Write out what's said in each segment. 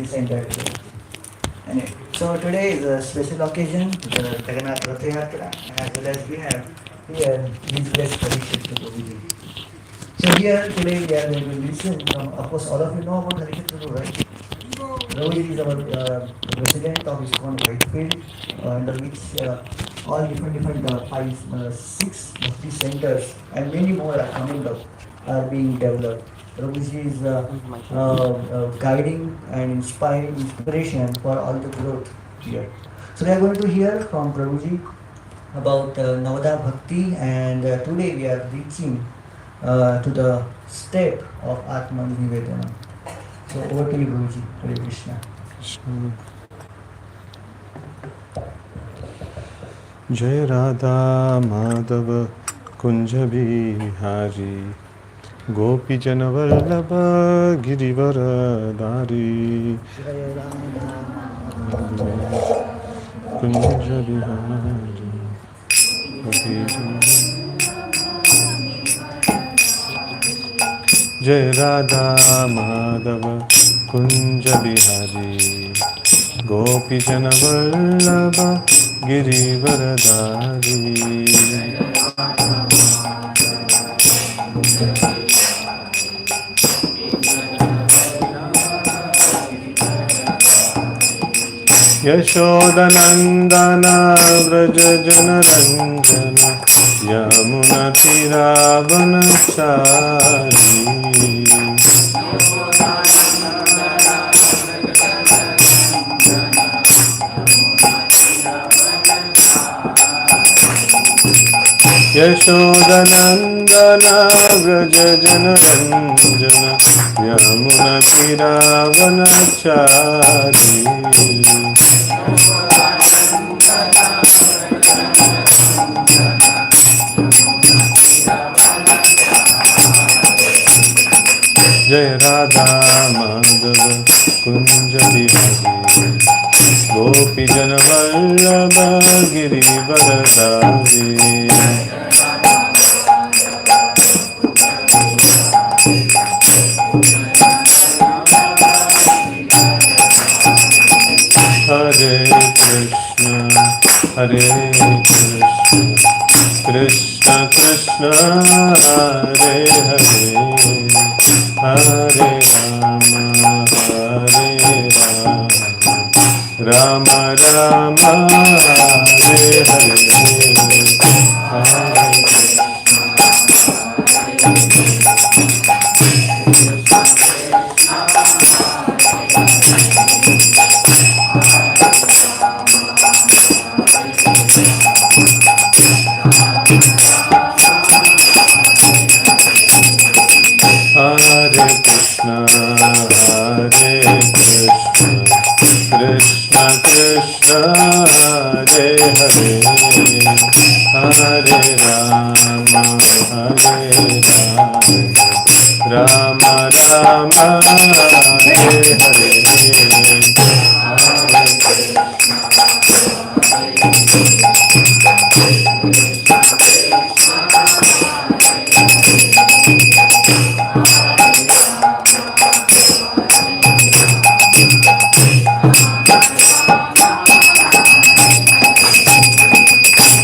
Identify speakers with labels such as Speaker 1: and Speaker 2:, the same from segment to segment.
Speaker 1: center today. Anyway, so today is a special occasion, the Kaggadaspura Yatra, as well as we have here his guest Hariksetra. So here today we are going to listen from, of course, all of you know about Hariksetra, right? Rohit is our president of Iskcon Bhakti, under which all different five, six Bhakti centers and many more are coming up, are being developed. Rohit is guiding and inspiration for all the growth here. So we are going to hear from Prabhuji about Navadha Bhakti, and today we are reaching to the step of Aatmanivedanam. So over to you, Guruji. Hare Krishna.
Speaker 2: Jai Radha Madhava Kunja Bihari Gopi Jana Vallabha Girivara Dari Kunja Bihari Gopi Jana Jai Radha Madhava Kunja Bihari Gopi Jana Vallabha Girivaradari Yashodanandana Vraja Janaranjana Yamuna Tiravanachari Yashodanandana Vraja Janaranjana Yamuna Tiravanachari Jai Radha Madhava Kunja Bihari Gopi Jana Vallabha Girivaradari Hare Krishna, Hare Krishna, Krishna Krishna, Hare Hare, Hare Rama, Hare Rama, Rama Rama, Hare Hare, Hare Hare Krishna, Hare Krishna, Krishna Krishna, Hare Hare, Hare Rama, Hare Rama, Rama Rama, Hare Hare,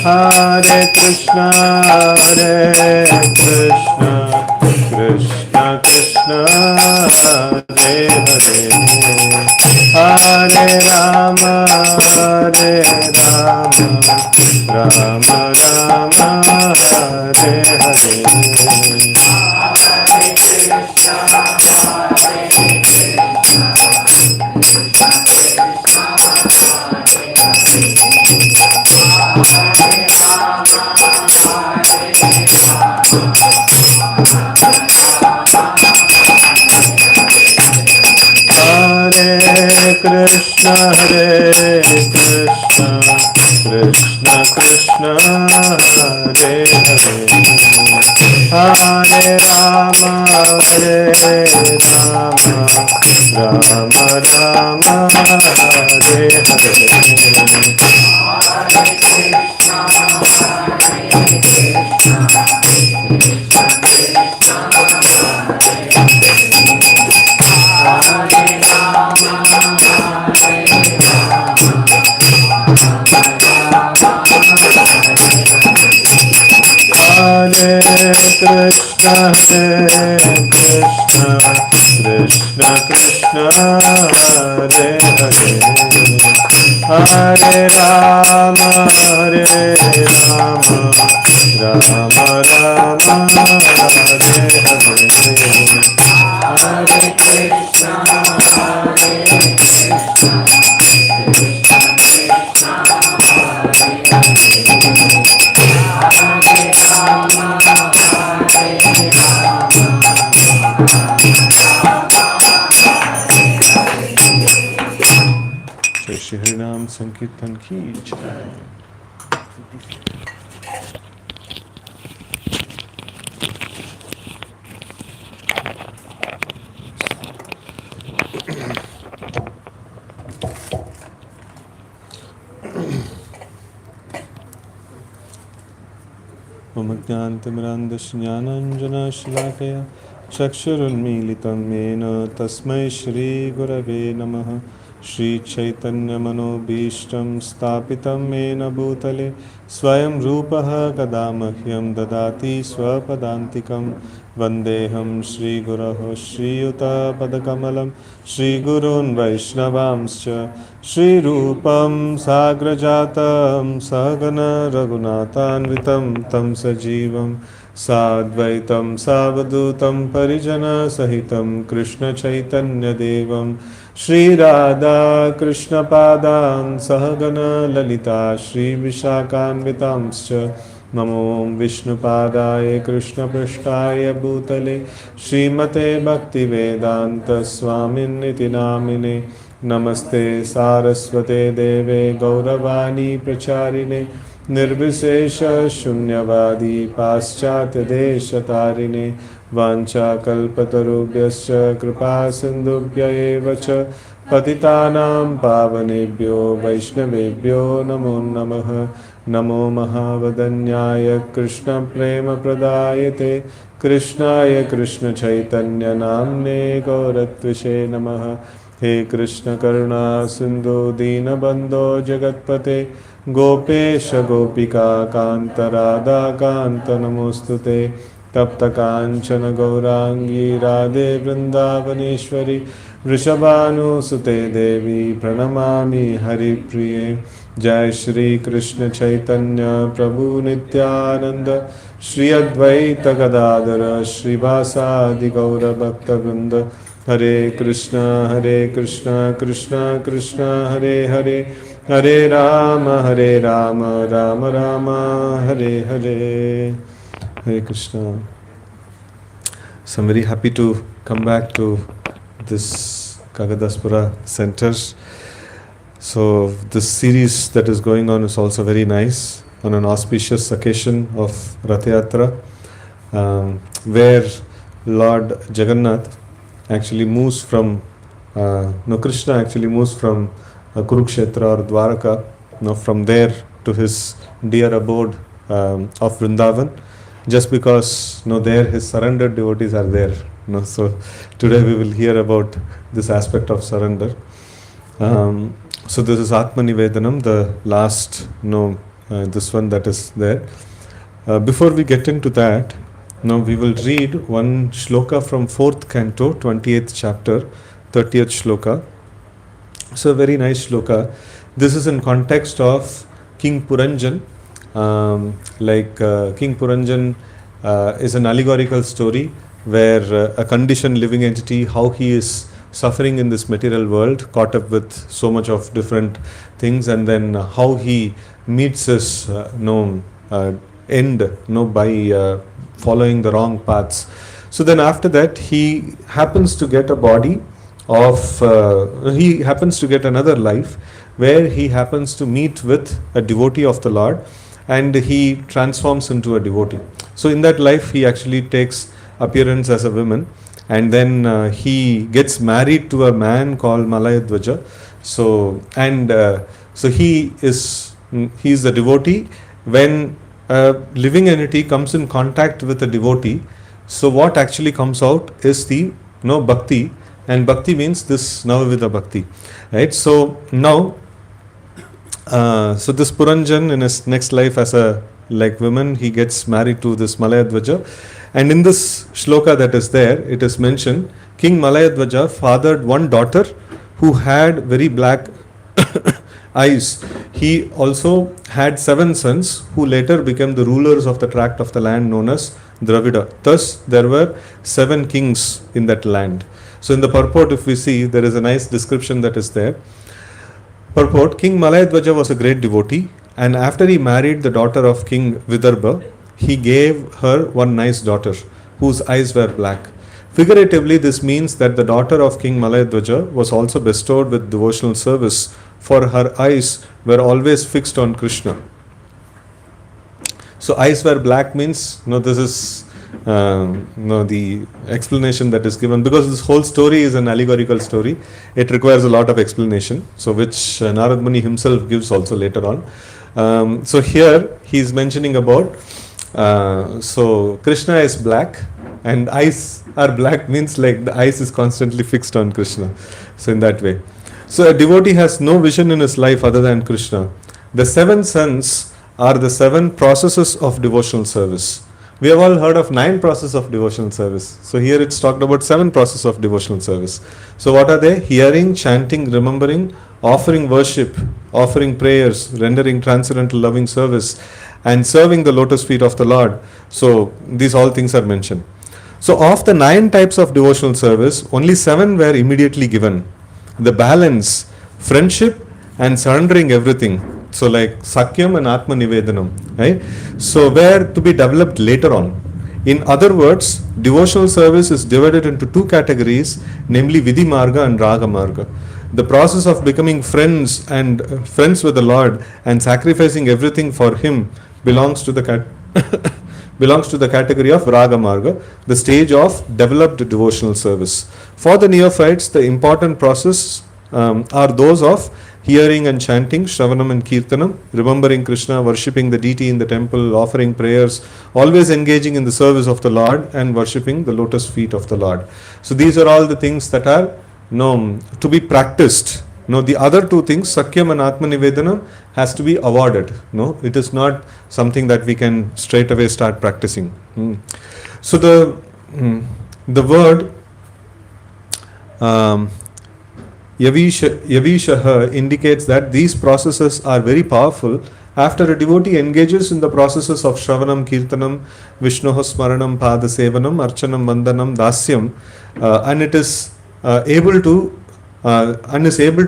Speaker 2: Hare Krishna, Hare Krishna, Krishna Krishna, Hare Hare, Hare Rama, Hare Rama, Rama Rama, Hare Hare. Krishna, Hare Krishna, Krishna Krishna, Hare Hare, Hare Rama, Hare Rama, Rama Rama, Hare Hare. Hare Hare Krishna, Krishna Krishna, Hare Hare, Hare Rama, Rama Rama, Hare Hare, Hare Krishna, Jai Shri Harinam Sankirtan ki Jai. Om Jnanatimirandasya Jnananjana Shalakaya Chakshurunmilitam Yena Tasmai Shri Gurave Namaha Shri Chaitanya Manobhishtam Stapitam Yena Bhutale Swayam Rupaha Kadamahyam Dadati Swapadantikam Vandeham Shri Guraho Shri Yuta Padakamalam Shri Gurun Vaishnavamscha Shri Rupam Sagrajatam Sagana Raghunathanvitam Tam Sajivam Sadvaitam Savadutam Parijana Sahitam Krishna Chaitanya Devam Shri Radha Krishna Padan Sahagana Lalita Shri Vishakhanvitamscha Namo Vishnu Padaya Krishna Prishtaya Bhutale Srimate Bhakti Vedanta Swamin Niti Namine Namaste Saraswate Deve Gauravani Pracharine Nirvisesha Shunyavadi Paschatya Deshatarine Vancha Kalpatarubhyascha Kripa Sindhubhya eva cha Patitanam Pavanebhyo Vaishnavebhyo Namo Namaha Namo Mahavadanyaya Krishna Prema Pradayate Krishnaya Krishna Chaitanya Namne Gauratvishe Namaha He Krishna Karuna Sindhu Dinabandho Jagatpate Gopesha Gopika Kanta Radha Kanta Namostute Tapta Kanchana Gaurangi Radhe Vrindavaneshwari Vrishabhanu Sute Devi Pranamami Hari Priye Jai Shri Krishna Chaitanya Prabhu Nityananda Shri Advaita Gadadara Shri Vasadi Gaura Bhakta Vrinda Hare Krishna Krishna Krishna Hare Hare Hare Rama Rama Rama Hare Hare Hare Krishna. So I'm very happy to come back to this Kaggadaspura center. So this series that is going on is also very nice on an auspicious occasion of Rath Yatra, where Lord Jagannath actually moves from, Krishna actually moves from Kurukshetra or Dwaraka, from there to his dear abode of Vrindavan, just because there his surrendered devotees are there. So today we will hear about this aspect of surrender. So this is Aatmanivedanam, the last, this one that is there. Before we get into that, now we will read one shloka from 4th canto, 28th chapter, 30th shloka. So a very nice shloka. This is in context of King Puranjan. King Puranjan is an allegorical story where a conditioned living entity, how he is suffering in this material world, caught up with so much of different things, and then how he meets his end by following the wrong paths. So then after that he happens to get a body of, he happens to get another life where he happens to meet with a devotee of the Lord, and he transforms into a devotee. So in that life he actually takes appearance as a woman, and then he gets married to a man called Malayadvaja. So he is the devotee. When a living entity comes in contact with a devotee, so what actually comes out is the bhakti and Bhakti means this Navadha Bhakti, right? So now, so this Puranjan in his next life as a like woman, he gets married to this Malayadvaja, and in this shloka that is there, it is mentioned King Malayadvaja fathered one daughter who had very black eyes. He also had 7 sons who later became the rulers of the tract of the land known as Dravida. Thus, there were 7 kings in that land. So, in the purport, if we see, there is a nice description that is there. Purport: King Malayadvaja was a great devotee, and after he married the daughter of King Vidarbha, he gave her one nice daughter whose eyes were black. Figuratively, this means that the daughter of King Malayadvaja was also bestowed with devotional service, for her eyes were always fixed on Krishna. So, eyes were black means, this is the explanation that is given, because this whole story is an allegorical story. It requires a lot of explanation, so which Narad Muni himself gives also later on. So here he is mentioning about, so Krishna is black and eyes are black means like the eyes is constantly fixed on Krishna. So in that way. So a devotee has no vision in his life other than Krishna. The 7 sons are the 7 processes of devotional service. We have all heard of 9 processes of devotional service. So here it's talked about 7 processes of devotional service. So what are they? Hearing, chanting, remembering, offering worship, offering prayers, rendering transcendental loving service, and serving the lotus feet of the Lord. So these all things are mentioned. So of the 9 types of devotional service, only 7 were immediately given. The balance, friendship and surrendering everything. So like Sakyam and Aatmanivedanam, right? So were to be developed later on. In other words, devotional service is divided into 2 categories, namely Vidhi Marga and Raga Marga. The process of becoming friends with the Lord and sacrificing everything for Him belongs to the category of Raga Marga, the stage of developed devotional service. For the neophytes, the important process are those of hearing and chanting, Shravanam and Kirtanam, remembering Krishna, worshipping the deity in the temple, offering prayers, always engaging in the service of the Lord and worshipping the lotus feet of the Lord. So these are all the things that are to be practiced. The other 2 things, Sakyam and Aatmanivedanam, has to be awarded. It is not something that we can straight away start practicing. So the word Yavishaha indicates that these processes are very powerful after a devotee engages in the processes of Shravanam, Kirtanam, Vishnoha Smaranam, Pada Sevanam, Archanam, Vandanam, Dasyam, and it is able to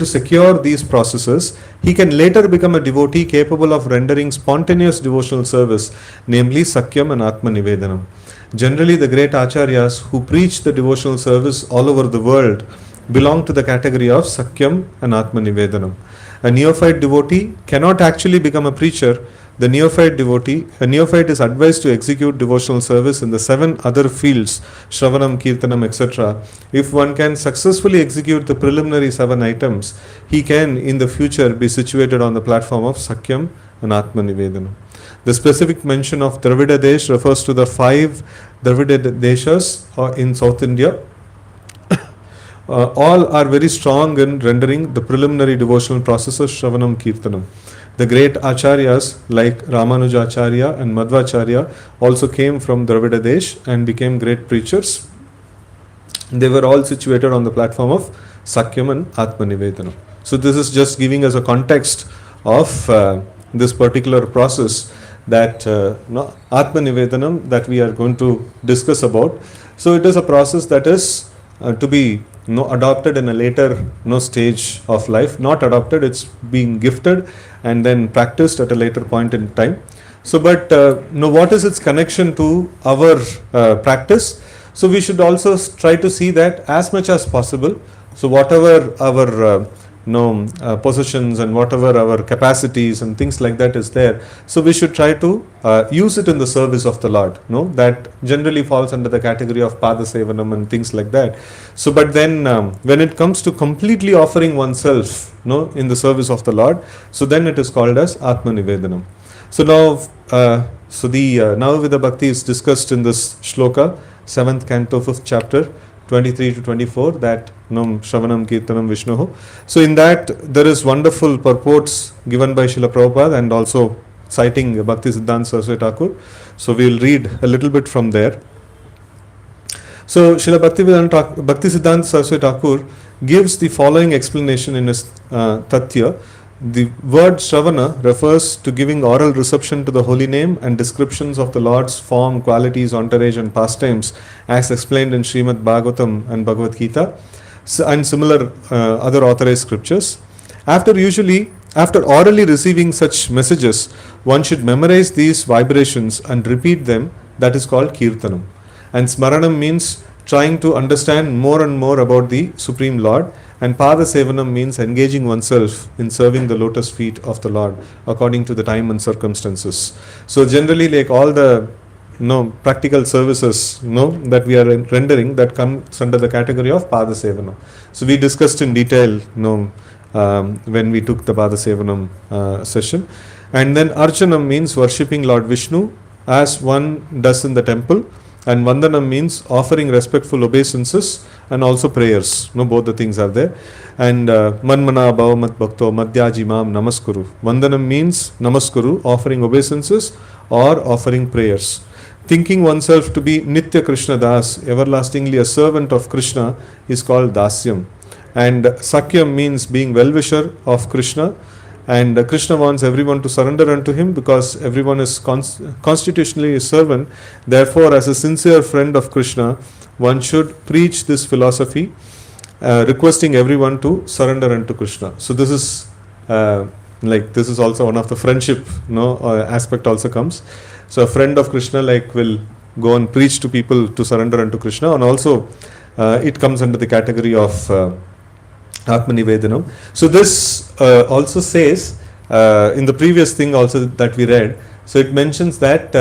Speaker 2: secure these processes. He can later become a devotee capable of rendering spontaneous devotional service, namely Sakyam and Aatmanivedanam. Generally, the great acharyas who preach the devotional service all over the world belong to the category of Sakyam and Aatmanivedanam. A neophyte devotee cannot actually become a preacher. A neophyte is advised to execute devotional service in the 7 other fields, Shravanam, Kirtanam, etc. If one can successfully execute the preliminary 7 items, he can in the future be situated on the platform of Sakyam and Aatmanivedanam. The specific mention of Dravida Desh refers to the 5 Dravida Deshas in South India. All are very strong in rendering the preliminary devotional processes, Shravanam, Kirtanam. The great acharyas like Ramanujacharya and Madhvacharya also came from Dravida Desh and became great preachers. They were all situated on the platform of Sakyam and Aatmanivedanam. So this is just giving us a context of this particular process that Aatmanivedanam that we are going to discuss about. So it is a process that is to be adopted in a later stage of life. Not adopted, it's being gifted and then practiced at a later point in time. So but what is its connection to our practice? So we should also try to see that as much as possible. So whatever our possessions and whatever our capacities and things like that is there, so we should try to use it in the service of the Lord. That generally falls under the category of Pada Sevanam and things like that. So but then when it comes to completely offering oneself in the service of the Lord, so then it is called as Aatmanivedanam. So now the Navadha Bhakti is discussed in this shloka, 7th canto, 5th chapter, 23 to 24, that Shravanam Kirtanam Vishnuhu. So in that there is wonderful purports given by Srila Prabhupada and also citing Bhakti Siddhanta Saraswati Thakur. So we will read a little bit from there. So Srila Bhakti Siddhanta Saraswati Thakur gives the following explanation in his Tatya. The word Shravana refers to giving oral reception to the holy name and descriptions of the Lord's form, qualities, entourage and pastimes as explained in Srimad Bhagavatam and Bhagavad Gita and similar other authorized scriptures. After orally receiving such messages, one should memorize these vibrations and repeat them. That is called Kirtanam. And Smaranam means trying to understand more and more about the Supreme Lord, and Pada Sevanam means engaging oneself in serving the lotus feet of the Lord according to the time and circumstances. So generally, like all the practical services that we are rendering, that comes under the category of Pada Sevanam. So we discussed in detail when we took the Pada Sevanam session. And then Archanam means worshipping Lord Vishnu as one does in the temple. And Vandanam means offering respectful obeisances and also prayers. Both the things are there. And Manmana Bhava Mat Bhakto Madhyaji Mam Namaskuru. Vandanam means Namaskuru, offering obeisances or offering prayers. Thinking oneself to be Nitya Krishna Das, everlastingly a servant of Krishna, is called Dasyam. And Sakyam means being well-wisher of Krishna. And Krishna wants everyone to surrender unto him because everyone is constitutionally a servant. Therefore, as a sincere friend of Krishna, one should preach this philosophy, requesting everyone to surrender unto Krishna. So this is this is also one of the friendship aspect also comes. So a friend of Krishna will go and preach to people to surrender unto Krishna, and also it comes under the category of Aatmanivedanam. So this also says in the previous thing also that we read. So it mentions that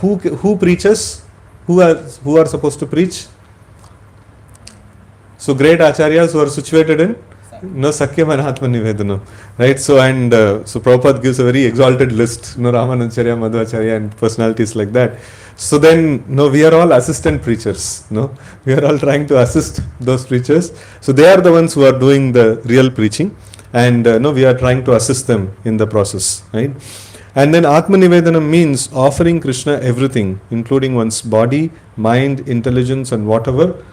Speaker 2: who preaches, who are supposed to preach. So great acharyas who are situated in Sakyam and Aatmanivedanam, right? So so Prabhupada gives a very exalted list, Ramanacharya, Madhvacharya and personalities like that. So then, we are all assistant preachers. We are all trying to assist those preachers. So they are the ones who are doing the real preaching, and we are trying to assist them in the process, right? And then Aatmanivedanam means offering Krishna everything, including one's body, mind, intelligence, and whatever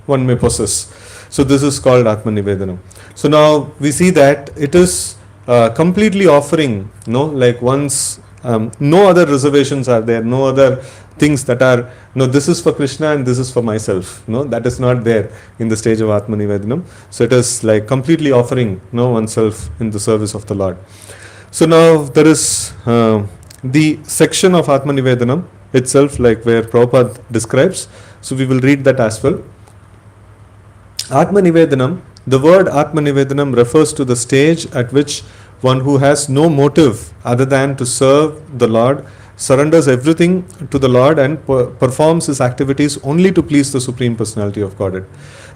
Speaker 2: one may possess. So this is called Aatmanivedanam. So now we see that it is completely offering, one's no other reservations are there, no other things that are, this is for Krishna and this is for myself. That is not there in the stage of Aatmanivedanam. So it is completely offering oneself in the service of the Lord. So now there is the section of Aatmanivedanam itself, where Prabhupada describes. So we will read that as well. Aatmanivedanam, the word Aatmanivedanam refers to the stage at which one who has no motive other than to serve the Lord surrenders everything to the Lord and performs his activities only to please the Supreme Personality of Godhead.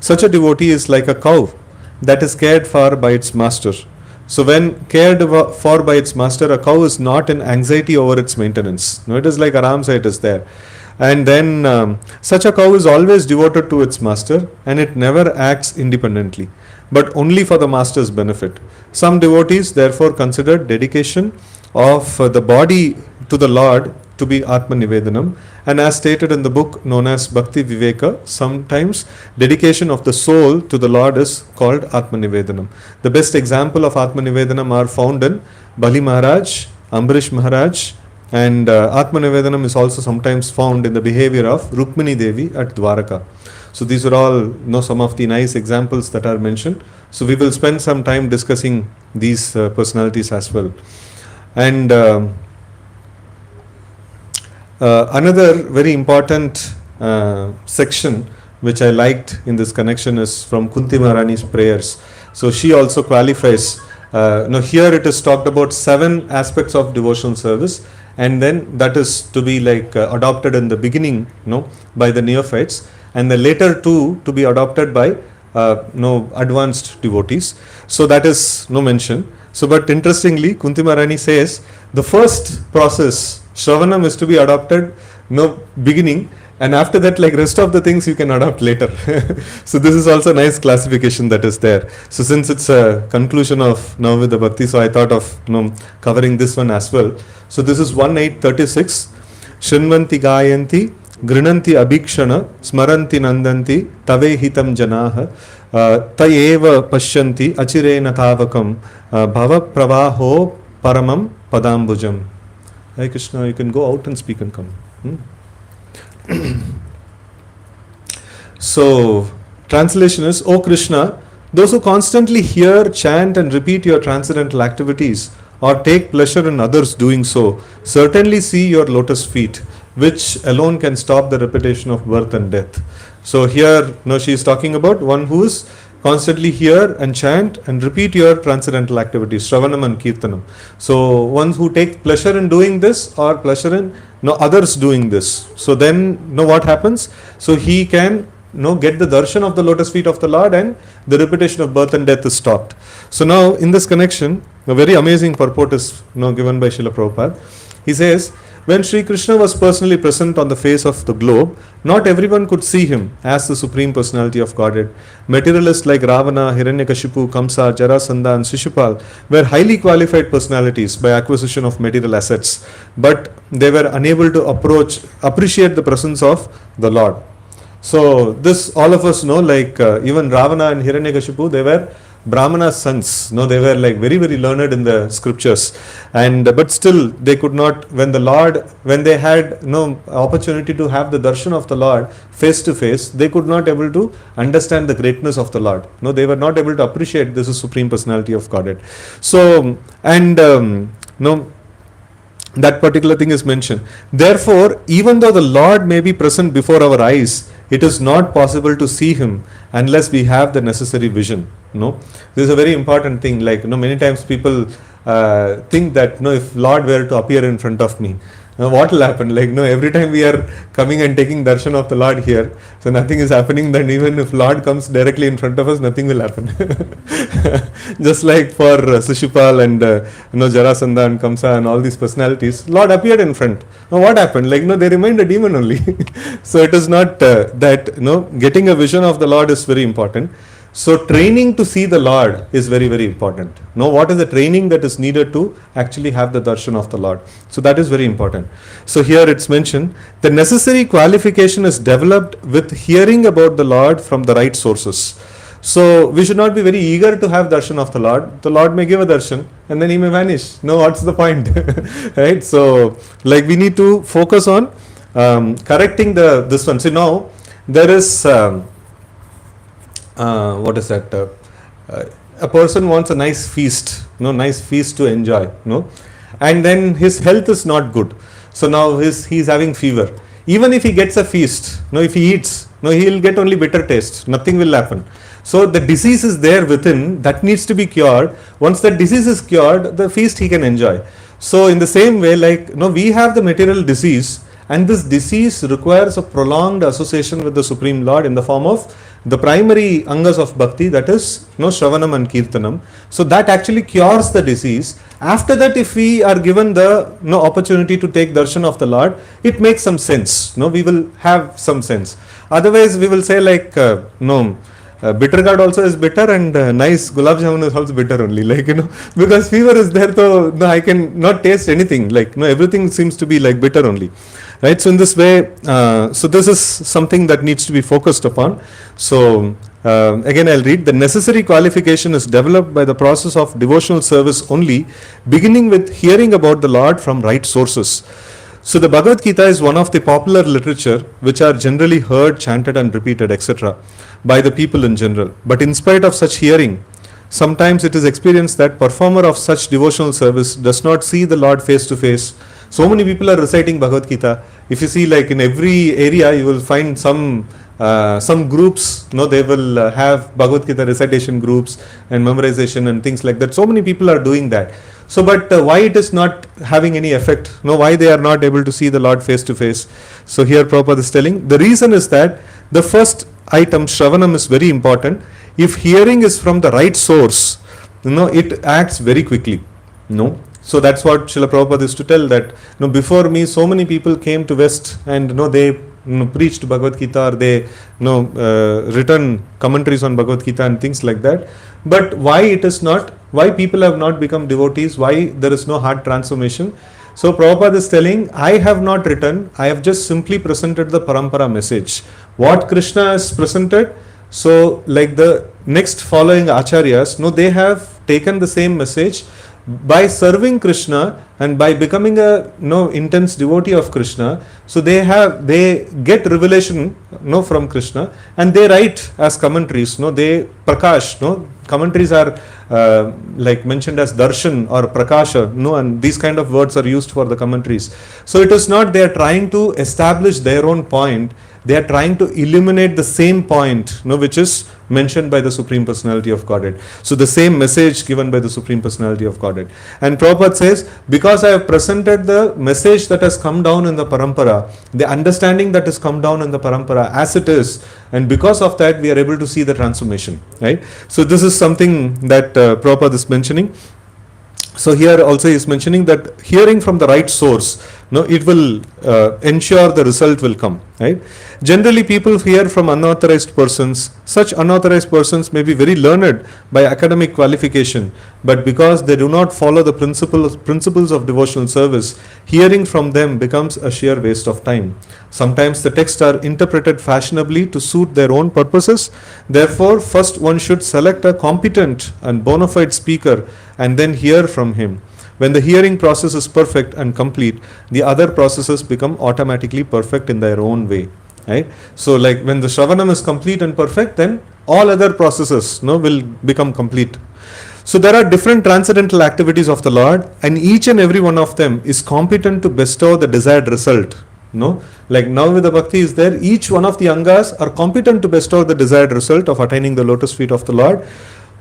Speaker 2: Such a devotee is like a cow that is cared for by its master. So when cared for by its master, a cow is not in anxiety over its maintenance. It is like Aram it is there. And then such a cow is always devoted to its master, and it never acts independently, but only for the master's benefit. Some devotees therefore consider dedication of the body to the Lord to be Aatmanivedanam, and as stated in the book known as Bhakti Viveka, sometimes dedication of the soul to the Lord is called Aatmanivedanam. The best example of Aatmanivedanam are found in Bali Maharaj, Ambarish Maharaj, and Aatmanivedanam is also sometimes found in the behavior of Rukmini Devi at Dwaraka. So these are all some of the nice examples that are mentioned. So we will spend some time discussing these personalities as well. And another very important section which I liked in this connection is from Kunti Maharani's prayers. So she also qualifies. Here it is talked about 7 aspects of devotional service, and then that is to be adopted in the beginning, by the neophytes, and the later 2 to be adopted by advanced devotees. So that is no mention. So, but interestingly, Kunti Maharani says the first process, Shravanam, is to be adopted beginning, And after that, like rest of the things you can adopt later. So this is also nice classification that is there. So since it's a conclusion of Navadha Bhakti, so I thought of covering this one as well. So this is 1836. Shrinvanti Gayanti Grinanti Abhikshana Smaranti Nandanti Tave Hitam Janaha Tayeva Pashyanti Achirena Tavakam Bhava Pravaho Paramam Padambujam. Hare Krishna, you can go out and speak and come. So, translation is, O Krishna, those who constantly hear, chant and repeat your transcendental activities or take pleasure in others doing so, certainly see your lotus feet, which alone can stop the repetition of birth and death. So here, she is talking about one who is constantly hear and chant and repeat your transcendental activities, Shravanam and Kirtanam. So ones who take pleasure in doing this or pleasure in others doing this. So then what happens? So he can get the darshan of the lotus feet of the Lord, and the repetition of birth and death is stopped. So now in this connection, a very amazing purport is given by Srila Prabhupada. He says, when Sri Krishna was personally present on the face of the globe, not everyone could see him as the Supreme Personality of Godhead. Materialists like Ravana, Hiranyakashipu, Kamsa, Jarasandha and Shishupal were highly qualified personalities by acquisition of material assets, but they were unable to appreciate the presence of the Lord. So this all of us know, like even Ravana and Hiranyakashipu, they were Brahmana's sons. They were like very, very learned in the scriptures, and but still they could not, when they had no opportunity to have the darshan of the Lord face to face, they could not able to understand the greatness of the Lord. They were not able to appreciate this is Supreme Personality of Godhead. So, and that particular thing is mentioned. Therefore, even though the Lord may be present before our eyes, it is not possible to see him unless we have the necessary vision. This is a very important thing. Like many times people think that if Lord were to appear in front of me, what will happen? Like every time we are coming and taking darshan of the Lord here, so nothing is happening. Then even if Lord comes directly in front of us, nothing will happen. Just like for Shishupal and Jarasandha and Kamsa and all these personalities, Lord appeared in front. Now what happened? Like they remained a demon only. So it is not that getting a vision of the Lord is very important. So training to see the Lord is very, very important. What is the training that is needed to actually have the darshan of the Lord? So that is very important. So here it's mentioned, the necessary qualification is developed with hearing about the Lord from the right sources. So we should not be very eager to have darshan of the Lord. The Lord may give a darshan and then he may vanish. What's the point? Right? So like we need to focus on correcting this one. So now there is what is that? A person wants a nice feast, nice feast to enjoy, and then his health is not good. So now he's having fever. Even if he gets a feast, if he eats, he will get only bitter taste. Nothing will happen. So the disease is there within that needs to be cured. Once that disease is cured, the feast he can enjoy. So in the same way, like we have the material disease, and this disease requires a prolonged association with the Supreme Lord in the form of the primary angas of bhakti, that is Shravanam and Kirtanam. So that actually cures the disease. After that, if we are given the opportunity to take darshan of the Lord, it makes some sense. We will have some sense. Otherwise, we will say like bitter gourd also is bitter, and nice gulab jamun is also bitter only. Like because fever is there, so I can not taste anything. Like everything seems to be like bitter only. Right, so in this way, so this is something that needs to be focused upon. So again I'll read, the necessary qualification is developed by the process of devotional service only, beginning with hearing about the Lord from right sources. So the Bhagavad Gita is one of the popular literature which are generally heard, chanted and repeated, etc. by the people in general. But in spite of such hearing, sometimes it is experienced that performer of such devotional service does not see the Lord face to face. So many people are reciting Bhagavad Gita. If you see, like in every area, you will find some groups. They will have Bhagavad Gita recitation groups and memorization and things like that. So many people are doing that. So, but why it is not having any effect? Why they are not able to see the Lord face to face? So here Prabhupada is telling, the reason is that the first item, Shravanam, is very important. If hearing is from the right source, it acts very quickly. So that's what Srila Prabhupada is to tell, that before me so many people came to West and they preached Bhagavad Gita, or they written commentaries on Bhagavad Gita and things like that. But why it is not, why people have not become devotees, why there is no heart transformation? So Prabhupada is telling, I have not written, I have just simply presented the parampara message. What Krishna has presented, so like the next following acharyas, they have taken the same message. By serving Krishna and by becoming a intense devotee of Krishna, so they get revelation from Krishna, and they write as commentaries. They prakash. Commentaries are like mentioned as darshan or prakasha. And these kind of words are used for the commentaries. So it is not they are trying to establish their own point. They are trying to illuminate the same point, which is mentioned by the Supreme Personality of Godhead. So the same message given by the Supreme Personality of Godhead. And Prabhupada says, because I have presented the message that has come down in the parampara, the understanding that has come down in the parampara as it is, and because of that we are able to see the transformation. Right? So this is something that Prabhupada is mentioning. So here also he is mentioning that hearing from the right source, it will ensure the result will come. Right? Generally, people hear from unauthorized persons. Such unauthorized persons may be very learned by academic qualification, but because they do not follow the principles of devotional service, hearing from them becomes a sheer waste of time. Sometimes the texts are interpreted fashionably to suit their own purposes. Therefore, first one should select a competent and bona fide speaker and then hear from him. When the hearing process is perfect and complete, the other processes become automatically perfect in their own way. Right? So like when the Shravanam is complete and perfect, then all other processes will become complete. So there are different transcendental activities of the Lord, and each and every one of them is competent to bestow the desired result. Like Navadha Bhakti is there, each one of the angas are competent to bestow the desired result of attaining the lotus feet of the Lord,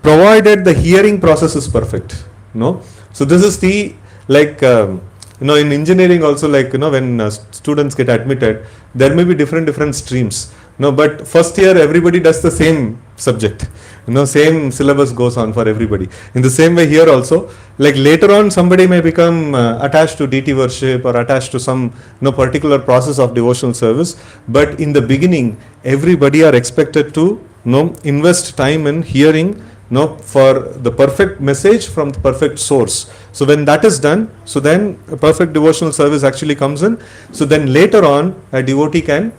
Speaker 2: provided the hearing process is perfect. So this is the in engineering also, when students get admitted, there may be different streams. But first year everybody does the same subject. Same syllabus goes on for everybody. In the same way here also, like later on somebody may become attached to deity worship or attached to some particular process of devotional service. But in the beginning, everybody are expected to invest time in hearing for the perfect message from the perfect source. So when that is done, so then a perfect devotional service actually comes in. So then later on a devotee can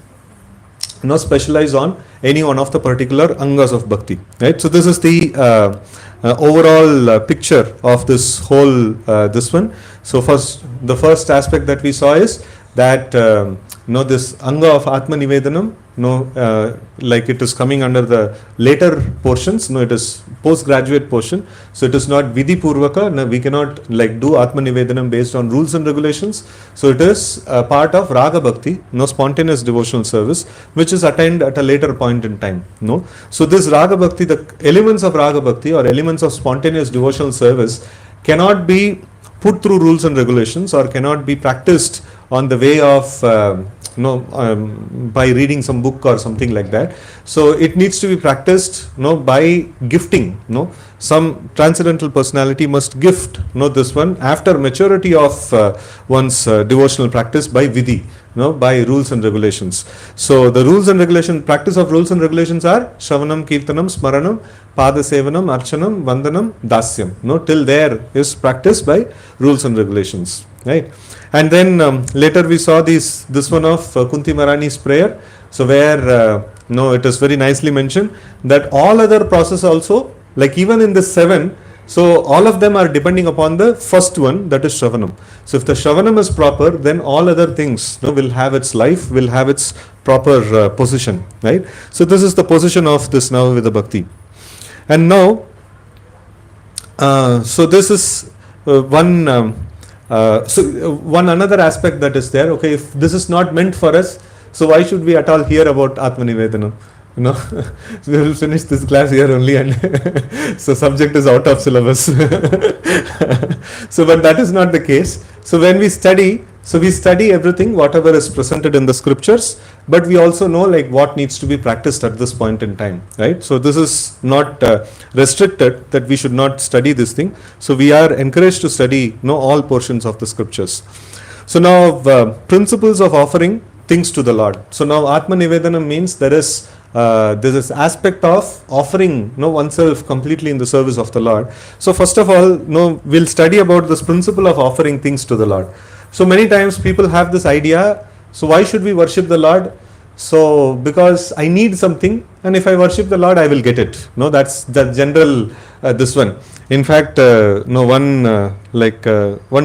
Speaker 2: specialize on any one of the particular angas of bhakti. Right? So this is the overall picture of this whole this one. So the first aspect that we saw is that this anga of Aatmanivedanam, like it is coming under the later portions. It is postgraduate portion. So it is not vidhi purvaka. We cannot do Aatmanivedanam based on rules and regulations. So it is a part of raga bhakti, spontaneous devotional service, which is attained at a later point in time. So this raga bhakti, the elements of raga bhakti or elements of spontaneous devotional service cannot be put through rules and regulations or cannot be practiced on the way of by reading some book or something like that. So it needs to be practiced by gifting. Some transcendental personality must gift this one after maturity of one's devotional practice by vidhi, by rules and regulations. So the rules and regulation, practice of rules and regulations are Shravanam, Kirtanam, Smaranam, Pada Sevanam, Archanam, Vandanam, Dasyam. Till there is practiced by rules and regulations. Right? And then later we saw this one of Kunti Maharani's prayer. So where it is very nicely mentioned that all other process also, like even in the 7, so all of them are depending upon the first one, that is Shravanam. So if the Shravanam is proper, then all other things will have its life, will have its proper position. Right? So this is the position of this Navadha Bhakti. And now, so this is one another aspect that is there. Okay, if this is not meant for us, so why should we at all hear about Aatmanivedanam? We will finish this class here only, and so subject is out of syllabus. So but that is not the case. So when we study, everything whatever is presented in the scriptures, but we also know what needs to be practiced at this point in time, right? So this is not restricted that we should not study this thing. So we are encouraged to study all portions of the scriptures. So now principles of offering things to the Lord. So now Aatmanivedanam means there is this aspect of offering oneself completely in the service of the Lord. So first of all, we'll study about this principle of offering things to the Lord. So many times people have this idea, so why should we worship the Lord? So because I need something, and if I worship the Lord, I will get it. No, that's the general this one. In fact, one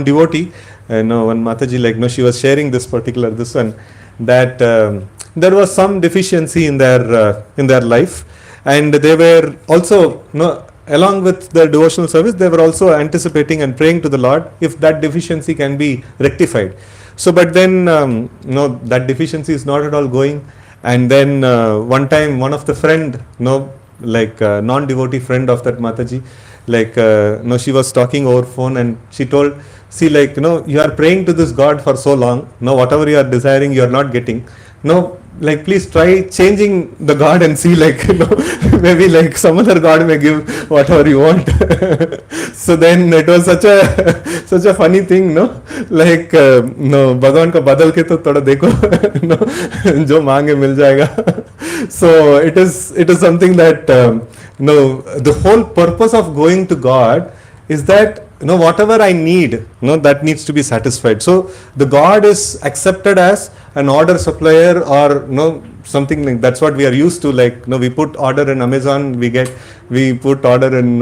Speaker 2: devotee, one Mataji, she was sharing this particular this one, that there was some deficiency in their life, and they were also along with the devotional service, they were also anticipating and praying to the Lord if that deficiency can be rectified. So but then that deficiency is not at all going, and then one time one of the friend, non-devotee friend of that Mataji, she was talking over phone, and she told, see, you are praying to this God for so long, whatever you are desiring you are not getting, please try changing the God and see, maybe some other God may give whatever you want. So then it was such a funny thing, Bhagwan ko badal ke to thoda dekho, jo mange mil jayega. So it is something that the whole purpose of going to God is that whatever I need, that needs to be satisfied. So the God is accepted as an order supplier, or something like that's what we are used to. We put order in Amazon, we put order in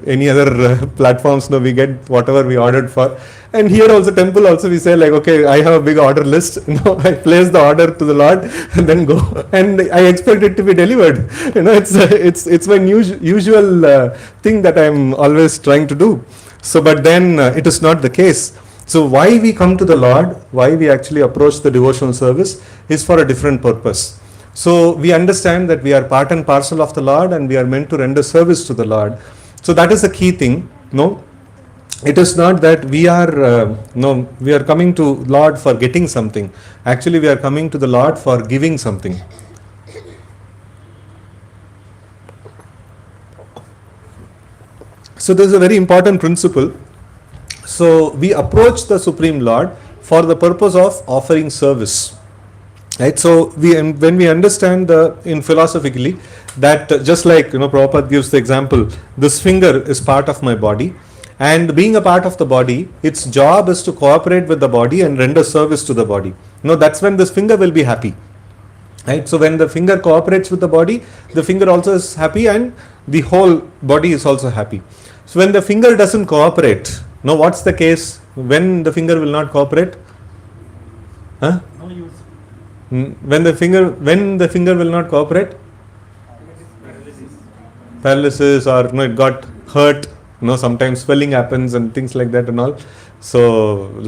Speaker 2: any other platforms, we get whatever we ordered for. And here also, temple also, we say okay, I have a big order list, I place the order to the Lord and then go, and I expect it to be delivered. It's my usual thing that I'm always trying to do. So but then it is not the case. So why we come to the Lord, why we actually approach the devotional service, is for a different purpose. So we understand that we are part and parcel of the Lord, and we are meant to render service to the Lord. So that is the key thing. It is not that we are coming to Lord for getting something. Actually, we are coming to the Lord for giving something. So this is a very important principle. So we approach the Supreme Lord for the purpose of offering service. Right? So when we understand in philosophically that just like Prabhupada gives the example, this finger is part of my body, and being a part of the body, its job is to cooperate with the body and render service to the body. That's when this finger will be happy. Right? So when the finger cooperates with the body, the finger also is happy, and the whole body is also happy. So when the finger doesn't cooperate, what's the case when the finger will not cooperate? Huh?
Speaker 3: No use.
Speaker 2: When the finger will not cooperate? Paralysis, or it got hurt. Sometimes swelling happens and things like that and all. So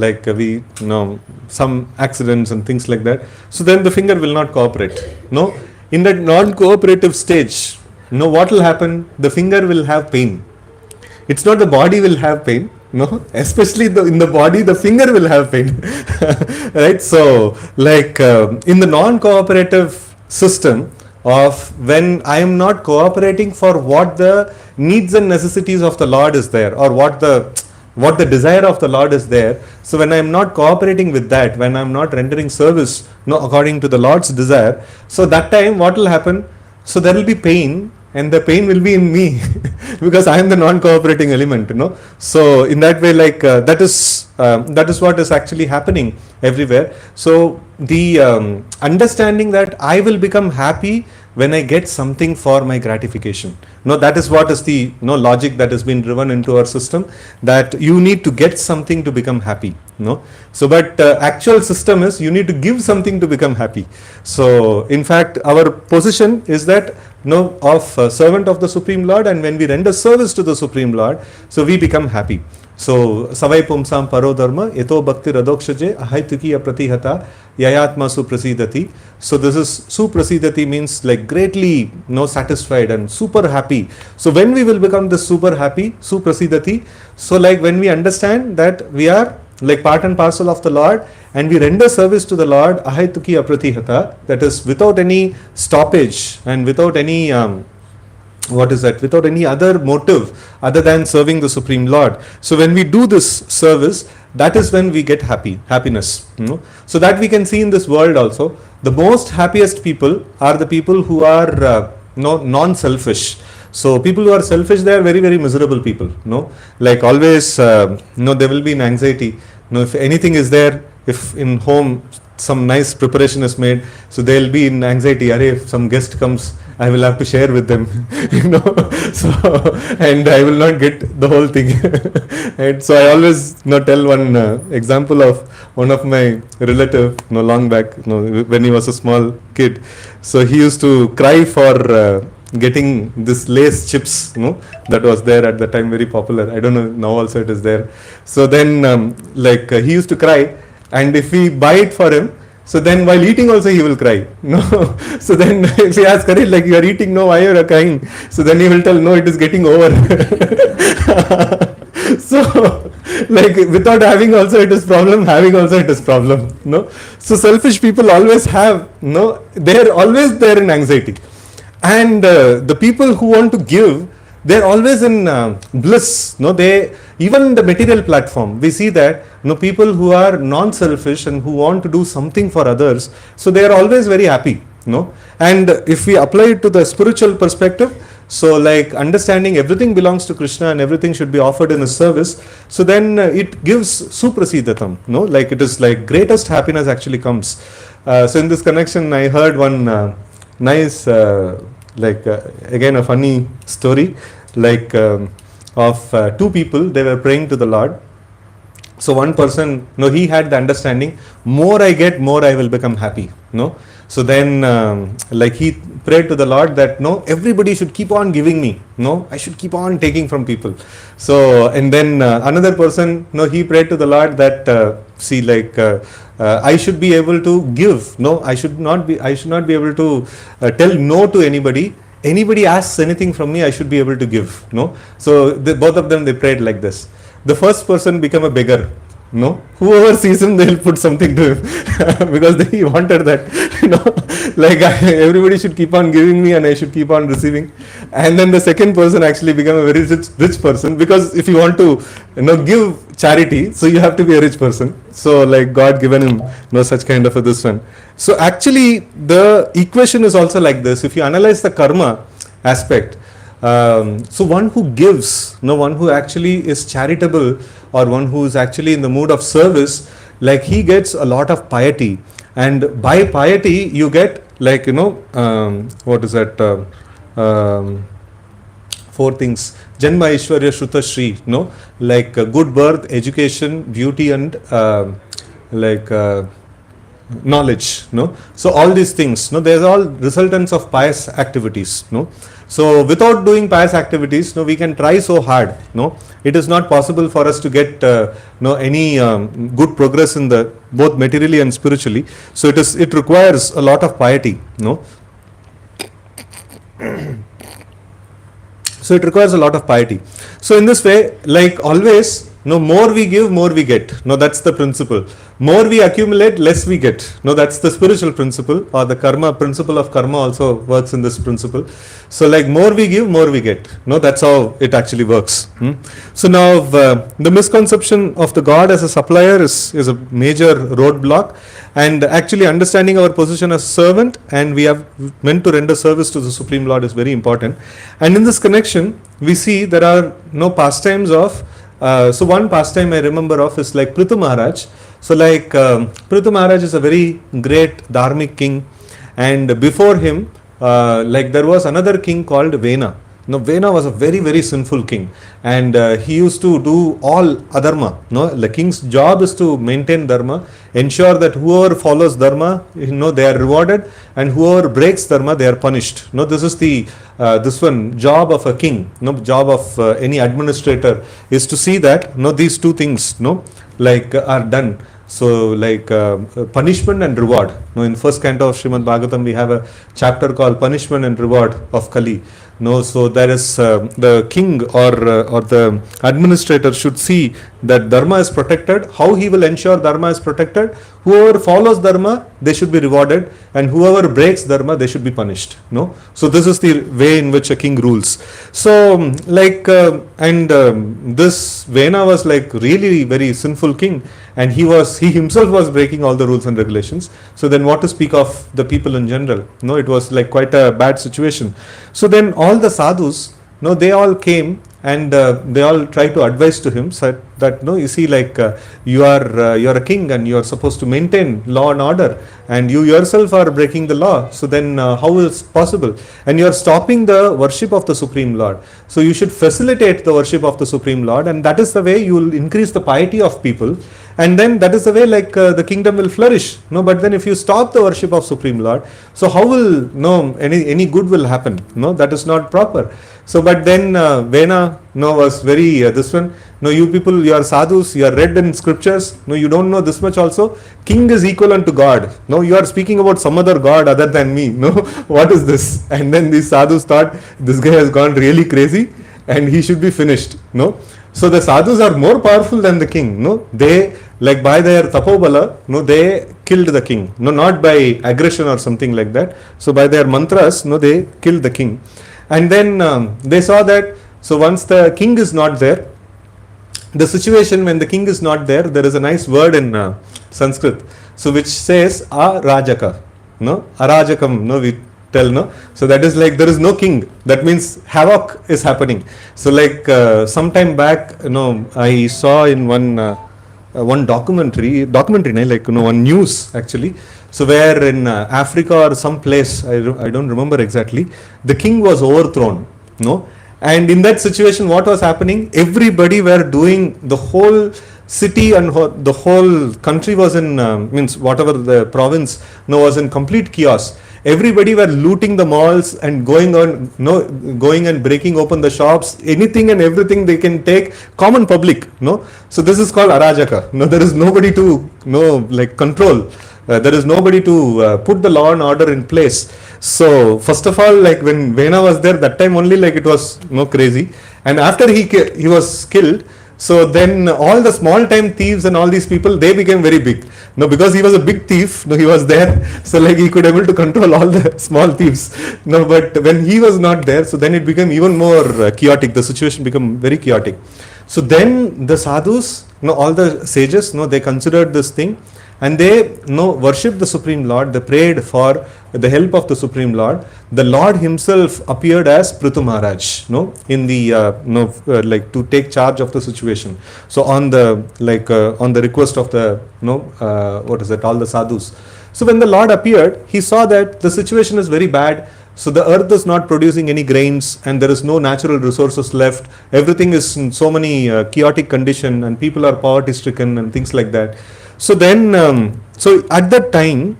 Speaker 2: some accidents and things like that. So then the finger will not cooperate. In that non-cooperative stage, what will happen? The finger will have pain. It's not the body will have pain. Especially in the body, the finger will have pain. Right? So in the non-cooperative system of when I am not cooperating for what the needs and necessities of the Lord is there, or what the desire of the Lord is there. So when I am not cooperating with that, when I am not rendering service according to the Lord's desire, so that time what will happen? So there will be pain, and the pain will be in me because I am the non-cooperating element. So in that way, that is what is actually happening everywhere. So the understanding that I will become happy when I get something for my gratification. That is what is the logic that has been driven into our system, that you need to get something to become happy. So but actual system is you need to give something to become happy. So in fact our position is that of servant of the Supreme Lord, and when we render service to the Supreme Lord, so we become happy. So savai pumsam paro dharma eto bhakti radokshaje ahaitukiya pratihata yayatma suprasidati. So this is suprasidati, means greatly satisfied and super happy. So when we will become this super happy, suprasidati, so when we understand that we are part and parcel of the Lord, and we render service to the Lord ahaituki apratihata, that is without any stoppage and without any without any other motive other than serving the Supreme Lord. So when we do this service, that is when we get happiness. So that we can see in this world also. The most happiest people are the people who are non-selfish. So people who are selfish, they are very, very miserable people. Like always, there will be an anxiety. If anything is there, if in home some nice preparation is made, so they will be in anxiety. If some guest comes, I will have to share with them, So, and I will not get the whole thing. And so I always tell one example of one of my relative, long back, when he was a small kid. So he used to cry for getting this lace chips, that was there at the time, very popular. I don't know, now also it is there. So then he used to cry, and if we buy it for him, so then while eating also he will cry. So then if we ask, like, you are eating, why you are crying? So then he will tell, no, it is getting over. So like without having also it is problem, having also it is problem. So selfish people always have, they are always there in anxiety. And the people who want to give, they are always in bliss. They, even the material platform, we see that people who are non-selfish and who want to do something for others, so they are always very happy. And if we apply it to the spiritual perspective, so like understanding everything belongs to Krishna and everything should be offered in his service, so then it gives suprasidatam. Like it is like greatest happiness actually comes. So in this connection, I heard one nice again a funny story, like of two people, they were praying to the Lord. So one person, he had the understanding, more I get, more I will become happy. So then he prayed to the Lord that everybody should keep on giving me, I should keep on taking from people. So and then another person, he prayed to the Lord that I should be able to give. I should not be able to tell no to anybody. Anybody asks anything from me, I should be able to give. So both of them, they prayed like this. The first person became a beggar. Whoever sees him, they will put something to him because he wanted that. Everybody should keep on giving me and I should keep on receiving. And then the second person actually became a very rich person, because if you want to give charity, so you have to be a rich person. So like God given him such kind of this one. So actually the equation is also like this. If you analyze the karma aspect, so one who gives, one who actually is charitable, or one who is actually in the mood of service, like he gets a lot of piety. And by piety you get what is that, 4 things: Janma, Aishwarya, Shruta, Shri, like good birth, education, beauty, and knowledge. So all these things, they are all resultants of pious activities. So without doing pious activities, we can try so hard. It is not possible for us to get any good progress in the both materially and spiritually. So it requires a lot of piety. So it requires a lot of piety. So in this way, like always, more we give, more we get. That's the principle. More we accumulate, less we get. That's the spiritual principle, or the karma principle of karma also works in this principle. So like more we give, more we get. That's how it actually works. So now the misconception of the God as a supplier is a major roadblock, and actually understanding our position as servant, and we have meant to render service to the Supreme Lord, is very important. And in this connection, we see there are pastimes of so one pastime I remember of is like Prithu Maharaj. So like Prithu Maharaj is a very great dharmic king, and before him there was another king called Vena. Vena was a very, very sinful king, and he used to do all adharma. The king's job is to maintain dharma, ensure that whoever follows dharma, they are rewarded, and whoever breaks dharma, they are punished. This is the this one job of a king. Job of any administrator is to see that these two things are done. So like punishment and reward. In first canto of Srimad Bhagavatam, we have a chapter called Punishment and Reward of Kali. So there is the king or the administrator should see that dharma is protected, how he will ensure dharma is protected. Whoever follows dharma, they should be rewarded, and whoever breaks dharma, they should be punished. No, so this is the way in which a king rules. So this Vena was like really very sinful king, and he himself was breaking all the rules and regulations. So then what to speak of the people in general? No, it was like quite a bad situation. So then all the sadhus, no, they all came, and they all tried to advise to him, said that, no, you see, like you are a king, and you are supposed to maintain law and order, and you yourself are breaking the law. So then how is possible? And you are stopping the worship of the Supreme Lord. So you should facilitate the worship of the Supreme Lord, and that is the way you will increase the piety of people, and then that is the way like the kingdom will flourish. No, but then if you stop the worship of Supreme Lord, so how will any good will happen? No, that is not proper. So but then Vena was very this one. No, you people, you are sadhus, you are read in scriptures. No, you don't know this much also. King is equivalent to God. No, you are speaking about some other God other than me. No, what is this? And then these sadhus thought this guy has gone really crazy and he should be finished. No, so the sadhus are more powerful than the king. No, they, like by their tapobala, no, they killed the king. No, not by aggression or something like that. So by their mantras, no, they killed the king. And then they saw that, so once the king is not there, the situation when the king is not there, there is a nice word in Sanskrit, so which says arajaka, no, arajakam, no, we tell, no, so that is like there is no king, that means havoc is happening. So like sometime back, I saw in one documentary, like one news actually. So where in Africa or some place, I don't remember exactly, the king was overthrown. No, and in that situation, what was happening? Everybody were doing, the whole city and the whole country was in means whatever the province was in complete chaos. Everybody were looting the malls and going and breaking open the shops, anything and everything they can take, common public. No, so this is called arajaka. No, there is nobody to like control. There is nobody to put the law and order in place. So first of all, like when Vena was there, that time only like it was crazy. And after he was killed, so then all the small time thieves and all these people, they became very big. No, because he was a big thief, he was there, so like he could able to control all the small thieves. No, but when he was not there, so then it became even more chaotic. The situation became very chaotic. So then the sadhus, all the sages, they considered this thing. And they worshipped the Supreme Lord. They prayed for the help of the Supreme Lord. The Lord himself appeared as Prithu Maharaj, in the like to take charge of the situation. So on the request of the all the sadhus. So when the Lord appeared, he saw that the situation is very bad. So the earth is not producing any grains, and there is no natural resources left. Everything is in so many chaotic condition, and people are poverty stricken and things like that. So then, so at that time,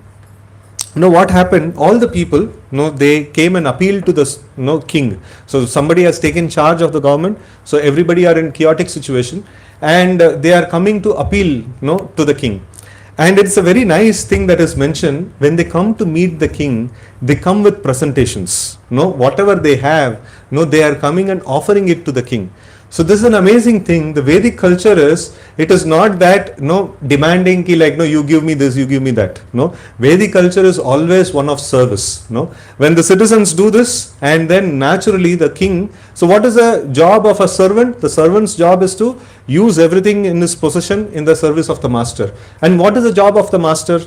Speaker 2: what happened? All the people, they came and appealed to the king. So somebody has taken charge of the government. So everybody are in chaotic situation, and they are coming to appeal, to the king. And it's a very nice thing that is mentioned. When they come to meet the king, they come with presentations. Whatever they have, they are coming and offering it to the king. So this is an amazing thing. The Vedic culture is, it is not that demanding ki like you give me this, you give me that. Vedic culture is always one of service. When the citizens do this, and then naturally the king. So what is the job of a servant? The servant's job is to use everything in his possession in the service of the master. And what is the job of the master?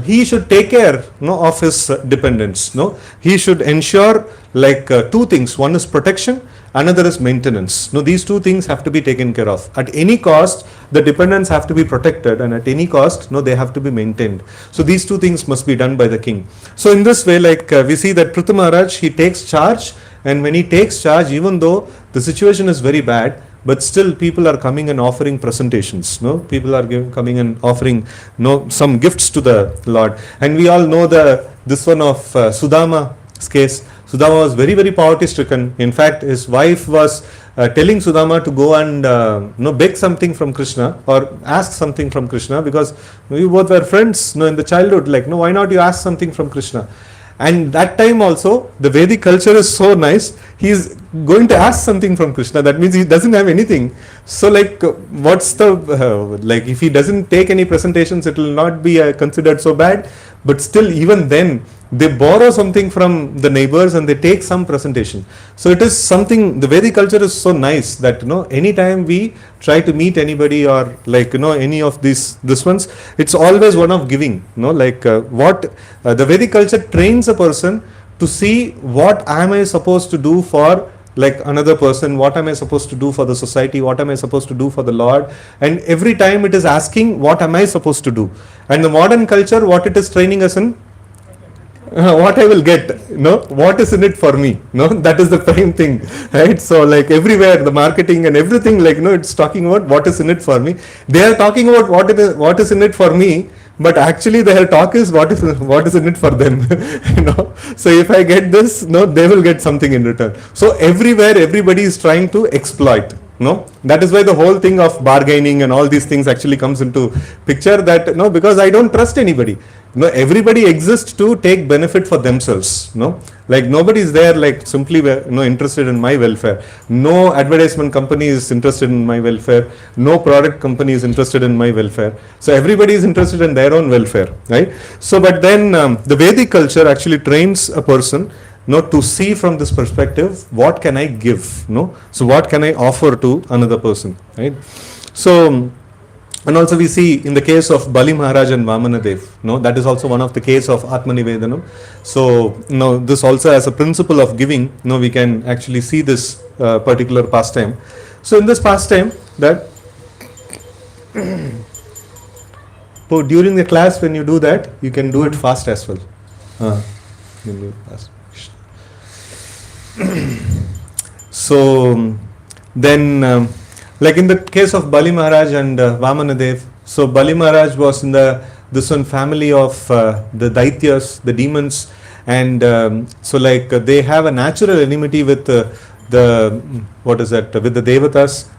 Speaker 2: He should take care of his dependents. He should ensure like two things. One is protection, another is maintenance. These two things have to be taken care of. At any cost, the dependents have to be protected, and at any cost, they have to be maintained. So these two things must be done by the king. So in this way, like we see that Prithu Maharaj, he takes charge, and when he takes charge, even though the situation is very bad, but still people are coming and offering presentations. People are coming and offering some gifts to the Lord. And we all know this one of Sudama's case. Sudama was very, very poverty stricken. In fact, his wife was telling Sudama to go and beg something from Krishna or ask something from Krishna, because we both were friends in the childhood. Like, why not you ask something from Krishna? And that time also, the Vedic culture is so nice. He is going to ask something from Krishna. That means he doesn't have anything. So like, what's the like? If he doesn't take any presentations, it will not be considered so bad. But still, even then, they borrow something from the neighbors and they take some presentation. So it is something. The Vedic culture is so nice that anytime we try to meet anybody or like any of these this ones, it's always one of giving. Like what the Vedic culture trains a person to see what am I supposed to do for like another person, what am I supposed to do for the society, what am I supposed to do for the Lord, and every time it is asking what am I supposed to do. And the modern culture, what it is training us in, what I will get, what is in it for me, that is the prime thing, right? So like everywhere the marketing and everything, like it's talking about what is in it for me. They are talking about what is in it for me, but actually their talk is what is in it for them. So if I get this, they will get something in return. So everywhere everybody is trying to exploit. That is why the whole thing of bargaining and all these things actually comes into picture, that because I don't trust anybody. Everybody exists to take benefit for themselves. Like nobody is there like simply interested in my welfare. No advertisement company is interested in my welfare. No product company is interested in my welfare. So everybody is interested in their own welfare, right? So but then the Vedic culture actually trains a person to see from this perspective, what can I give? So what can I offer to another person, right? So and also we see in the case of Bali Maharaj and Vamana Dev, that is also one of the case of Aatmanivedanam. So this also as a principle of giving, we can actually see this particular pastime. So in this pastime, that during the class when you do that, you can do it fast as well. So then like in the case of Bali Maharaj and Vamana Dev, so Bali Maharaj was in this one family of the Daityas, the demons, and so like they have a natural enmity with the what is that, with the Devatas,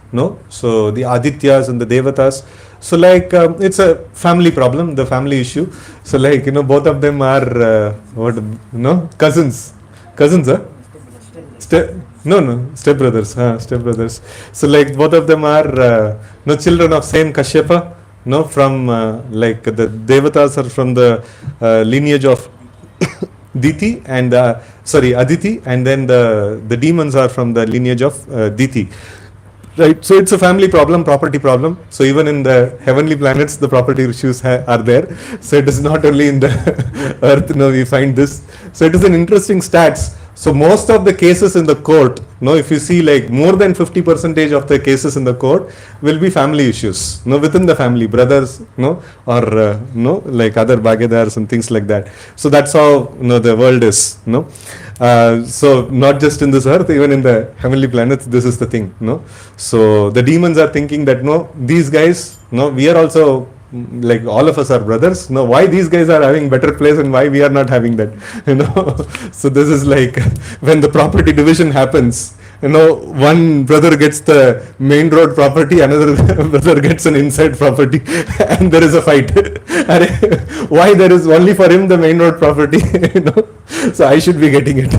Speaker 2: so the Adityas and the Devatas. So like it's a family problem, the family issue. So like both of them are cousins, stepbrothers. Stepbrothers. So like both of them are children of same Kashyapa. From like the Devatas are from the lineage of Diti and Aditi, and then the demons are from the lineage of Diti. Right, so it's a family problem, property problem. So even in the heavenly planets, the property issues are there. So it is not only in the earth, we find this. So it is an interesting stats. So most of the cases in the court, if you see like more than 50% of the cases in the court will be family issues, within the family, brothers, or like other bhagidars and things like that. So that's how the world is, so not just in this earth, even in the heavenly planets, this is the thing, So the demons are thinking that these guys, we are also like all of us are brothers. Why these guys are having better place and why we are not having that? So this is like when the property division happens. One brother gets the main road property, another brother gets an inside property, and there is a fight. Why there is only for him the main road property? So I should be getting it.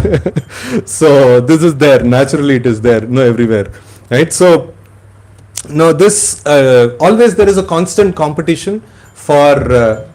Speaker 2: So this is there. Naturally, it is there. Everywhere, right? So. This always there is a constant competition for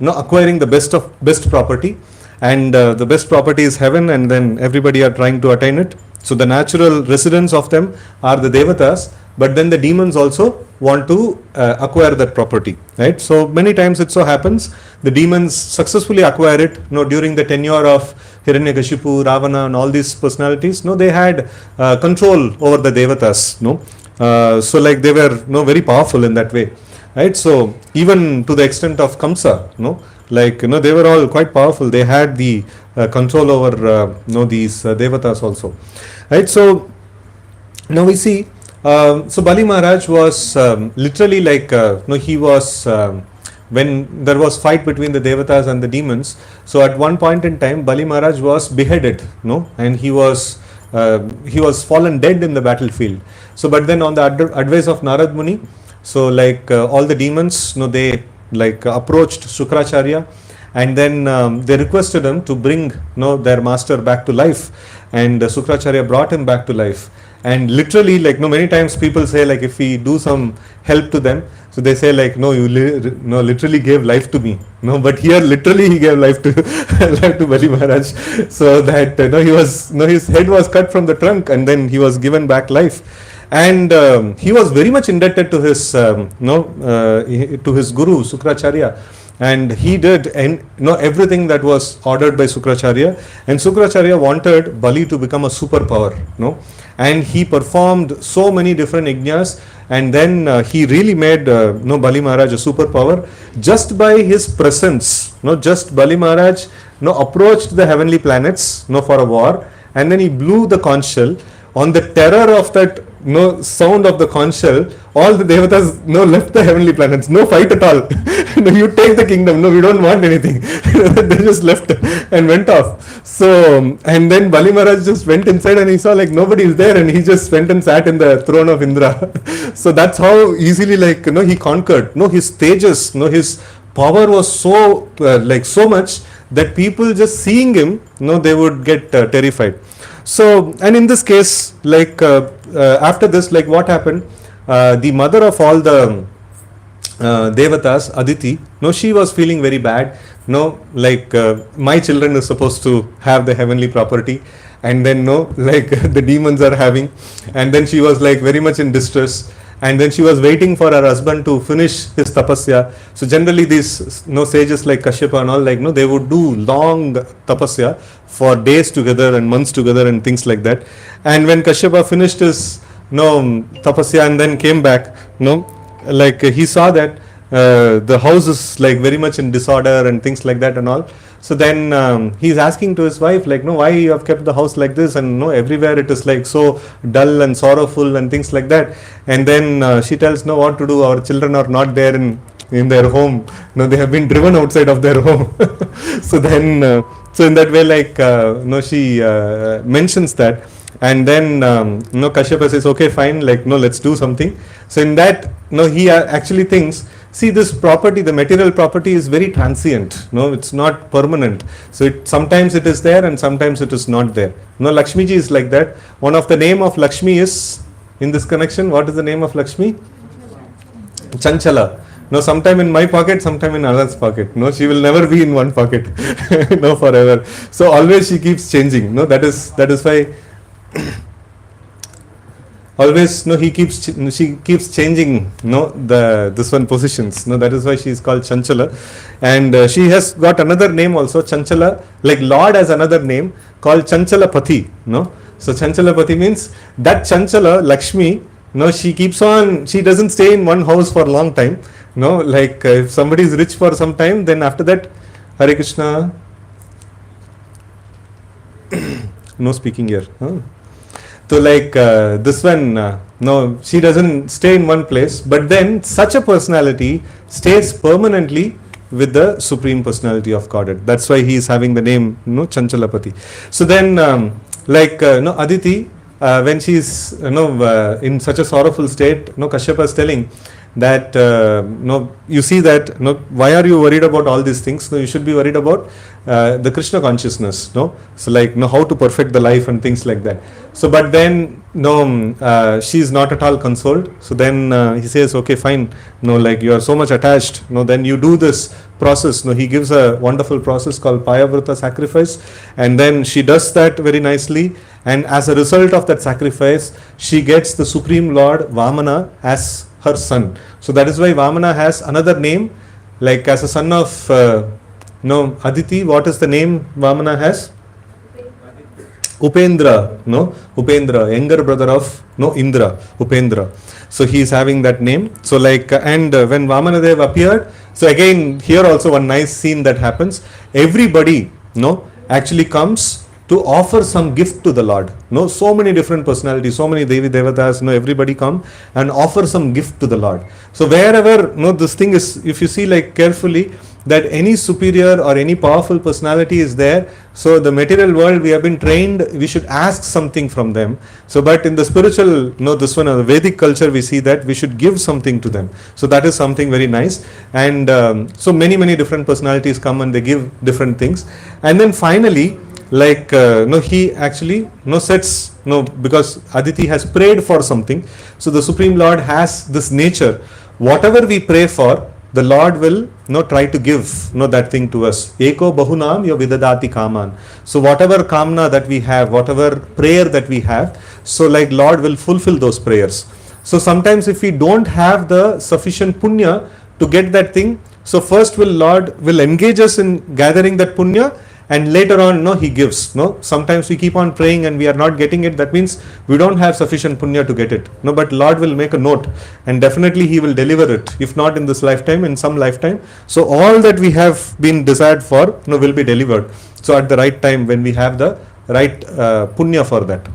Speaker 2: acquiring the best property, and the best property is heaven, and then everybody are trying to attain it. So the natural residents of them are the Devatas, but then the demons also want to acquire that property, right? So many times it so happens the demons successfully acquire it. During the tenure of Hiranyakashipu, Ravana, and all these personalities, they had control over the Devatas. So like they were very powerful in that way, right? So even to the extent of Kamsa, like they were all quite powerful. They had the control over these Devatas also, right? So now we see so Bali Maharaj was literally like he was when there was fight between the Devatas and the demons. So at one point in time Bali Maharaj was beheaded, and he was fallen dead in the battlefield. So but then on the advice of Narad Muni, so like all the demons, they like approached Shukracharya, and then they requested him to bring their master back to life, and Sukracharya brought him back to life. And literally, like many times people say, like if we do some help to them, so they say like, no, you literally gave life to me. No, but here literally he gave life to life to Bali Maharaj, so that he was his head was cut from the trunk, and then he was given back life. And he was very much indebted to his to his guru Sukracharya, and he did everything that was ordered by Sukracharya. And Sukracharya wanted Bali to become a superpower, and he performed so many different yajnas, and then he really made Bali Maharaj a superpower just by his presence. Just Bali Maharaj approached the heavenly planets for a war, and then he blew the conch shell. On the terror of that sound of the conch shell, all the devatas left the heavenly planets. No fight at all. You take the kingdom. No, we don't want anything. They just left and went off. So, and then Bali Maharaj just went inside and he saw like nobody is there, and he just went and sat in the throne of Indra. So that's how easily he conquered. His tejas, his power was so so much that people just seeing him, they would get terrified. So, and in this case, after this, what happened? The mother of all the devatas, Aditi, she was feeling very bad. My children are supposed to have the heavenly property, and then the demons are having, and then she was very much in distress. And then she was waiting for her husband to finish his tapasya. So generally these sages like Kashyapa and all, they would do long tapasya for days together and months together and things like that. And when Kashyapa finished his tapasya and then came back, he saw that the house is very much in disorder and things like that and all. So then he's asking to his wife, why you have kept the house like this, and everywhere it is so dull and sorrowful and things like that. And then she tells, what to do, our children are not there in their home. They have been driven outside of their home. So then, so in that way, she mentions that. And then Kashyapa says, okay, fine, let's do something. So in that, he actually thinks, see, this property, the material property is very transient. It's not permanent. So sometimes it is there and sometimes it is not there. Lakshmi ji is like that. One of the name of Lakshmi is, in this connection, what is the name of Lakshmi? Chanchala. Sometime in my pocket, sometime in others' pocket. She will never be in one pocket. Forever. So always she keeps changing. That is why always she keeps changing this one positions. That is why she is called Chanchala. And she has got another name also, Chanchala, Lord has another name called Chanchalapati. So Chanchalapati means that Chanchala, Lakshmi, she keeps on, she doesn't stay in one house for a long time. If somebody is rich for some time, then after that, Hare Krishna, no speaking here. So this one, she doesn't stay in one place, but then such a personality stays permanently with the Supreme Personality of Godhead. That's why he is having the name Chanchalapati. So then Aditi, when she is in such a sorrowful state, Kashyapa is telling that you see that why are you worried about all these things? You should be worried about the Krishna consciousness. So how to perfect the life and things like that. So but then she is not at all consoled. So then he says, okay, fine, you are so much attached, then you do this process. He gives a wonderful process called Payavrata sacrifice, and then she does that very nicely, and as a result of that sacrifice, she gets the Supreme Lord Vamana as her son. So that is why Vamana has another name, as a son of Aditi. What is the name Vamana has? Upendra, Upendra, younger brother of Indra, Upendra. So he is having that name. So and when Vamanadev appeared, so again here also one nice scene that happens. Everybody actually comes to offer some gift to the Lord. So many different personalities, so many Devi Devatas, everybody come and offer some gift to the Lord. So wherever this thing is, if you see carefully, that any superior or any powerful personality is there, So the material world, we have been trained, we should ask something from them. So but in the spiritual, this one, the Vedic culture, we see that we should give something to them. So that is something very nice. And so many different personalities come and they give different things. And then finally, like he actually sets, because Aditi has prayed for something. So the Supreme Lord has this nature. Whatever we pray for, the Lord will try to give that thing to us. Eko bahunam yo vidadati kaman. So whatever kamna that we have, whatever prayer that we have, so like Lord will fulfill those prayers. So sometimes if we don't have the sufficient punya to get that thing, so first Lord will engage us in gathering that punya, and later on he gives. Sometimes we keep on praying and we are not getting it. That means we don't have sufficient punya to get it. But Lord will make a note, and definitely he will deliver it, if not in this lifetime, in some lifetime. So all that we have been desired for will be delivered. So at the right time, when we have the right punya for that.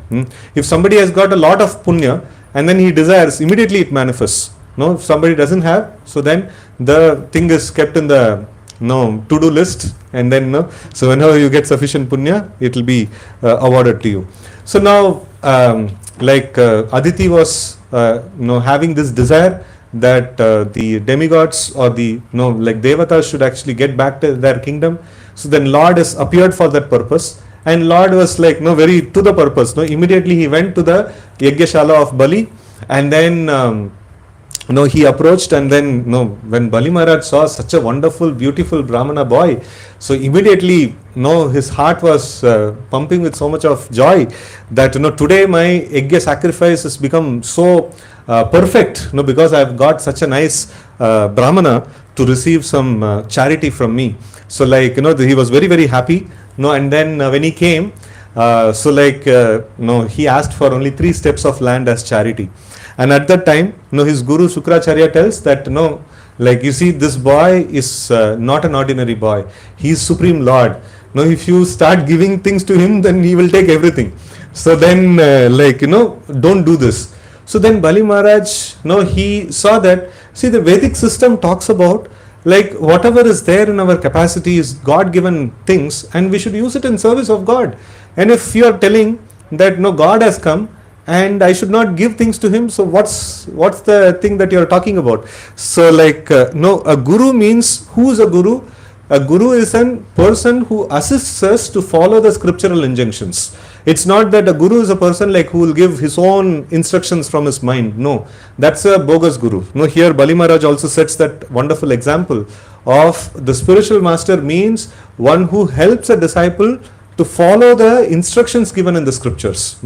Speaker 2: If somebody has got a lot of punya and then he desires, immediately it manifests. If somebody doesn't have, so then the thing is kept in the to-do list, and then so whenever you get sufficient punya, it will be awarded to you. So now Aditi was having this desire that the demigods or the devatas should actually get back to their kingdom. So then Lord has appeared for that purpose, and Lord was very to the purpose. Immediately he went to the Yajnashala of Bali, and then he approached, and then when Bali Maharaj saw such a wonderful, beautiful Brahmana boy, so immediately his heart was pumping with so much of joy that today my Yajna sacrifice has become so perfect, because I have got such a nice Brahmana to receive some charity from me. So he was very happy. And then when he came, he asked for only 3 steps of land as charity. And at that time, his guru Shukracharya tells that you see, this boy is not an ordinary boy. He is Supreme Lord. If you start giving things to him, then he will take everything. So then don't do this. So then Bali Maharaj, he saw that, see, the Vedic system talks about whatever is there in our capacity is God given things, and we should use it in service of God. And if you are telling that God has come and I should not give things to him, so what's the thing that you are talking about? So a guru means, who is a guru? A guru is a person who assists us to follow the scriptural injunctions. It's not that a guru is a person who will give his own instructions from his mind. No, that's a bogus guru. Here Bali Maharaj also sets that wonderful example of the spiritual master means one who helps a disciple to follow the instructions given in the scriptures.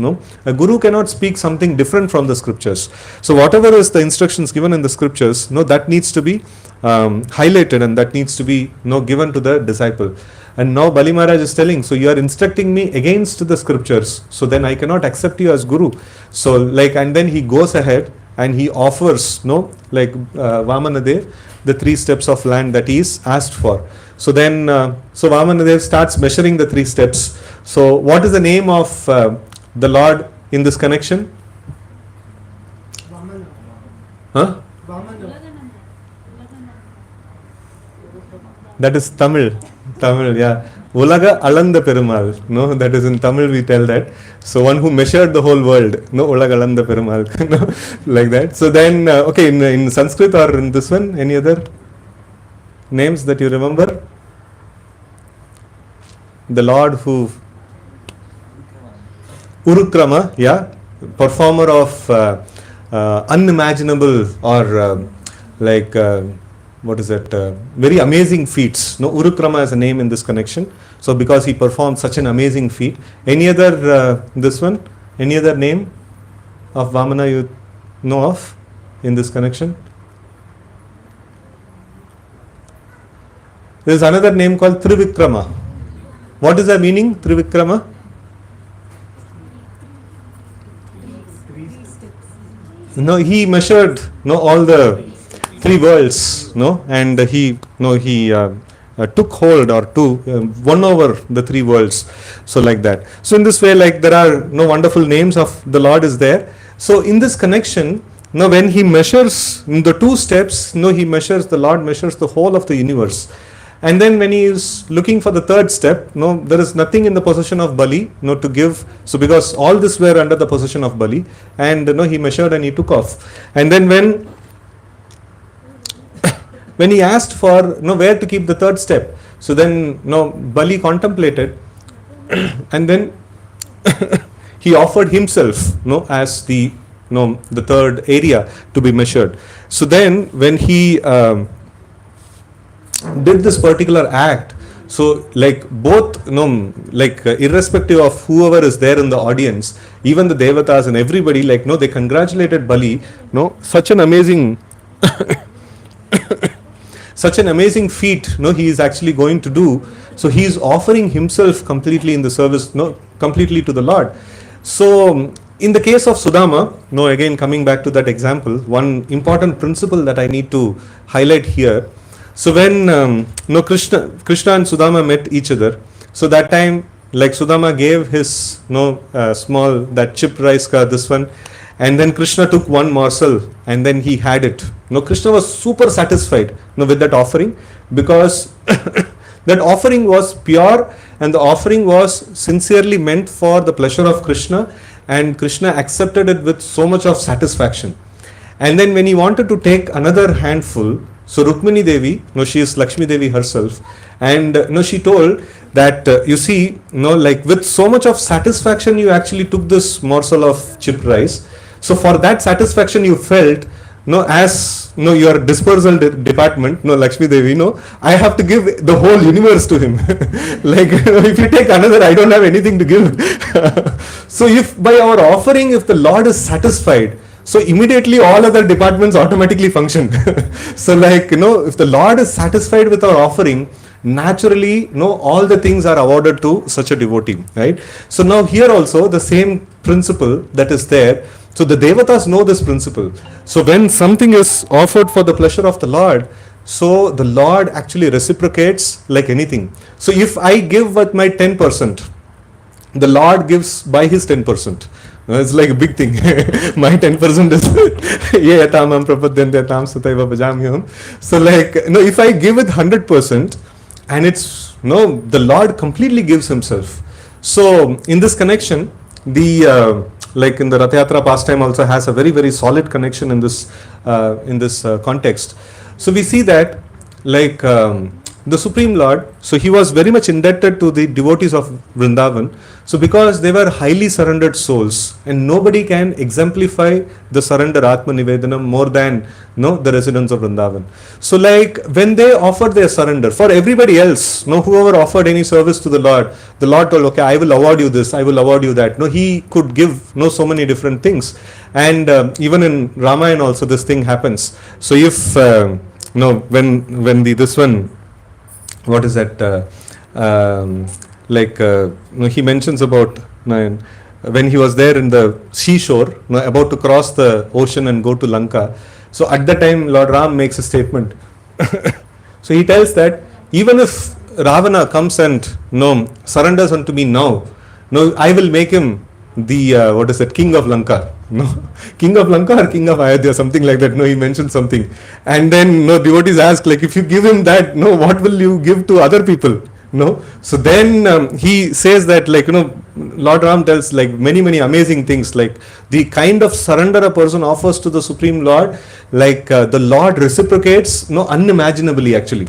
Speaker 2: A guru cannot speak something different from the scriptures. So whatever is the instructions given in the scriptures, that needs to be highlighted, and that needs to be given to the disciple. And now Bali Maharaj is telling, so you are instructing me against the scriptures, so then I cannot accept you as guru. So and then he goes ahead and he offers Vamanadev the 3 steps of land that he is asked for. So then Vamanadev starts measuring the 3 steps. So what is the name of the Lord in this connection?
Speaker 3: Vamana.
Speaker 2: Huh?
Speaker 3: Vamana.
Speaker 2: That is Tamil, yeah. Ulaga Alanda Perumal. That is in Tamil we tell that. So one who measured the whole world. Ulaga Alanda Perumal. Like that. So then, okay, in Sanskrit or in this one, any other names that you remember? The Lord who Urukrama, yeah, performer of unimaginable or what is it? Very amazing feats. Urukrama is a name in this connection. So because he performed such an amazing feat. Any other this one? Any other name of Vamana you know of in this connection? There is another name called Trivikrama. What is the meaning, Trivikrama? He measured all the 3 worlds, and he took hold or won over the 3 worlds. So like that. So in this way, there are wonderful names of the Lord is there. So in this connection, when he measures in the 2 steps, the Lord measures the whole of the universe. And then when he is looking for the third step, no, there is nothing in the possession of Bali, no, to give. So because all this were under the possession of Bali, and no, he measured and he took off. And then when he asked for no where to keep the third step, so then no, Bali contemplated, and then he offered himself, no, as the the third area to be measured. So then when he did this particular act, so like both irrespective of whoever is there in the audience, even the devatas and everybody, like they congratulated Bali, such an amazing such an amazing feat he is actually going to do. So he is offering himself completely in the service, completely to the Lord. So in the case of Sudama, again coming back to that example, one important principle that I need to highlight here. So when Krishna and Sudama met each other, so that time, like Sudama gave his small, that chipped rice ka, this one, and then Krishna took one morsel and then he had it. Krishna was super satisfied with that offering, because that offering was pure and the offering was sincerely meant for the pleasure of Krishna, and Krishna accepted it with so much of satisfaction. And then when he wanted to take another handful, so Rukmini Devi, she is Lakshmi Devi herself, and she told that you see, like with so much of satisfaction you actually took this morsel of chipped rice. So for that satisfaction you felt, as your dispersal department, Lakshmi Devi, I have to give the whole universe to him. Like if you take another, I don't have anything to give. So if by our offering, if the Lord is satisfied, so immediately all other departments automatically function. So like, if the Lord is satisfied with our offering, naturally, all the things are awarded to such a devotee, right? So now here also the same principle that is there. So the devatas know this principle. So when something is offered for the pleasure of the Lord, so the Lord actually reciprocates like anything. So if I give with my 10%, the Lord gives by his 10%. It's like a big thing. My 10% is ye yatamam prapadyantam sataiva bhajamyam. So like, if I give it 100%, and it's the Lord completely gives himself. So in this connection, the like in the Rath Yatra pastime also has a very, very solid connection in this context. So we see that like the Supreme Lord, so he was very much indebted to the devotees of Vrindavan. So because they were highly surrendered souls, and nobody can exemplify the surrender Aatmanivedanam more than the residents of Vrindavan. So like when they offered their surrender, for everybody else, whoever offered any service to the Lord told, okay, I will award you this, I will award you that. He could give so many different things. And even in Ramayana also this thing happens. So if when this one, what is that? He mentions about when he was there in the seashore, about to cross the ocean and go to Lanka. So at that time, Lord Ram makes a statement. So he tells that even if Ravana comes and surrenders unto me now, I will make him the king of Lanka. King of Lanka or king of Ayodhya, something like that. He mentioned something. And then devotees ask, like, if you give him that, what will you give to other people? So then he says that, like, Lord Ram tells like many amazing things, like the kind of surrender a person offers to the Supreme Lord, like the Lord reciprocates unimaginably actually.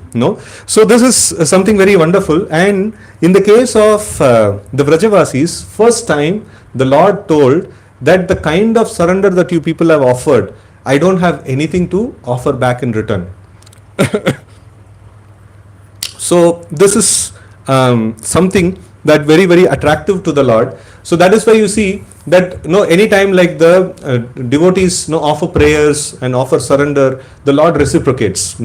Speaker 2: So this is something very wonderful. And in the case of the Vrajavasis, first time the Lord told that the kind of surrender that you people have offered, I don't have anything to offer back in return. So this is something that very attractive to the Lord. So that is why you see that anytime like the devotees offer prayers and offer surrender, the Lord reciprocates.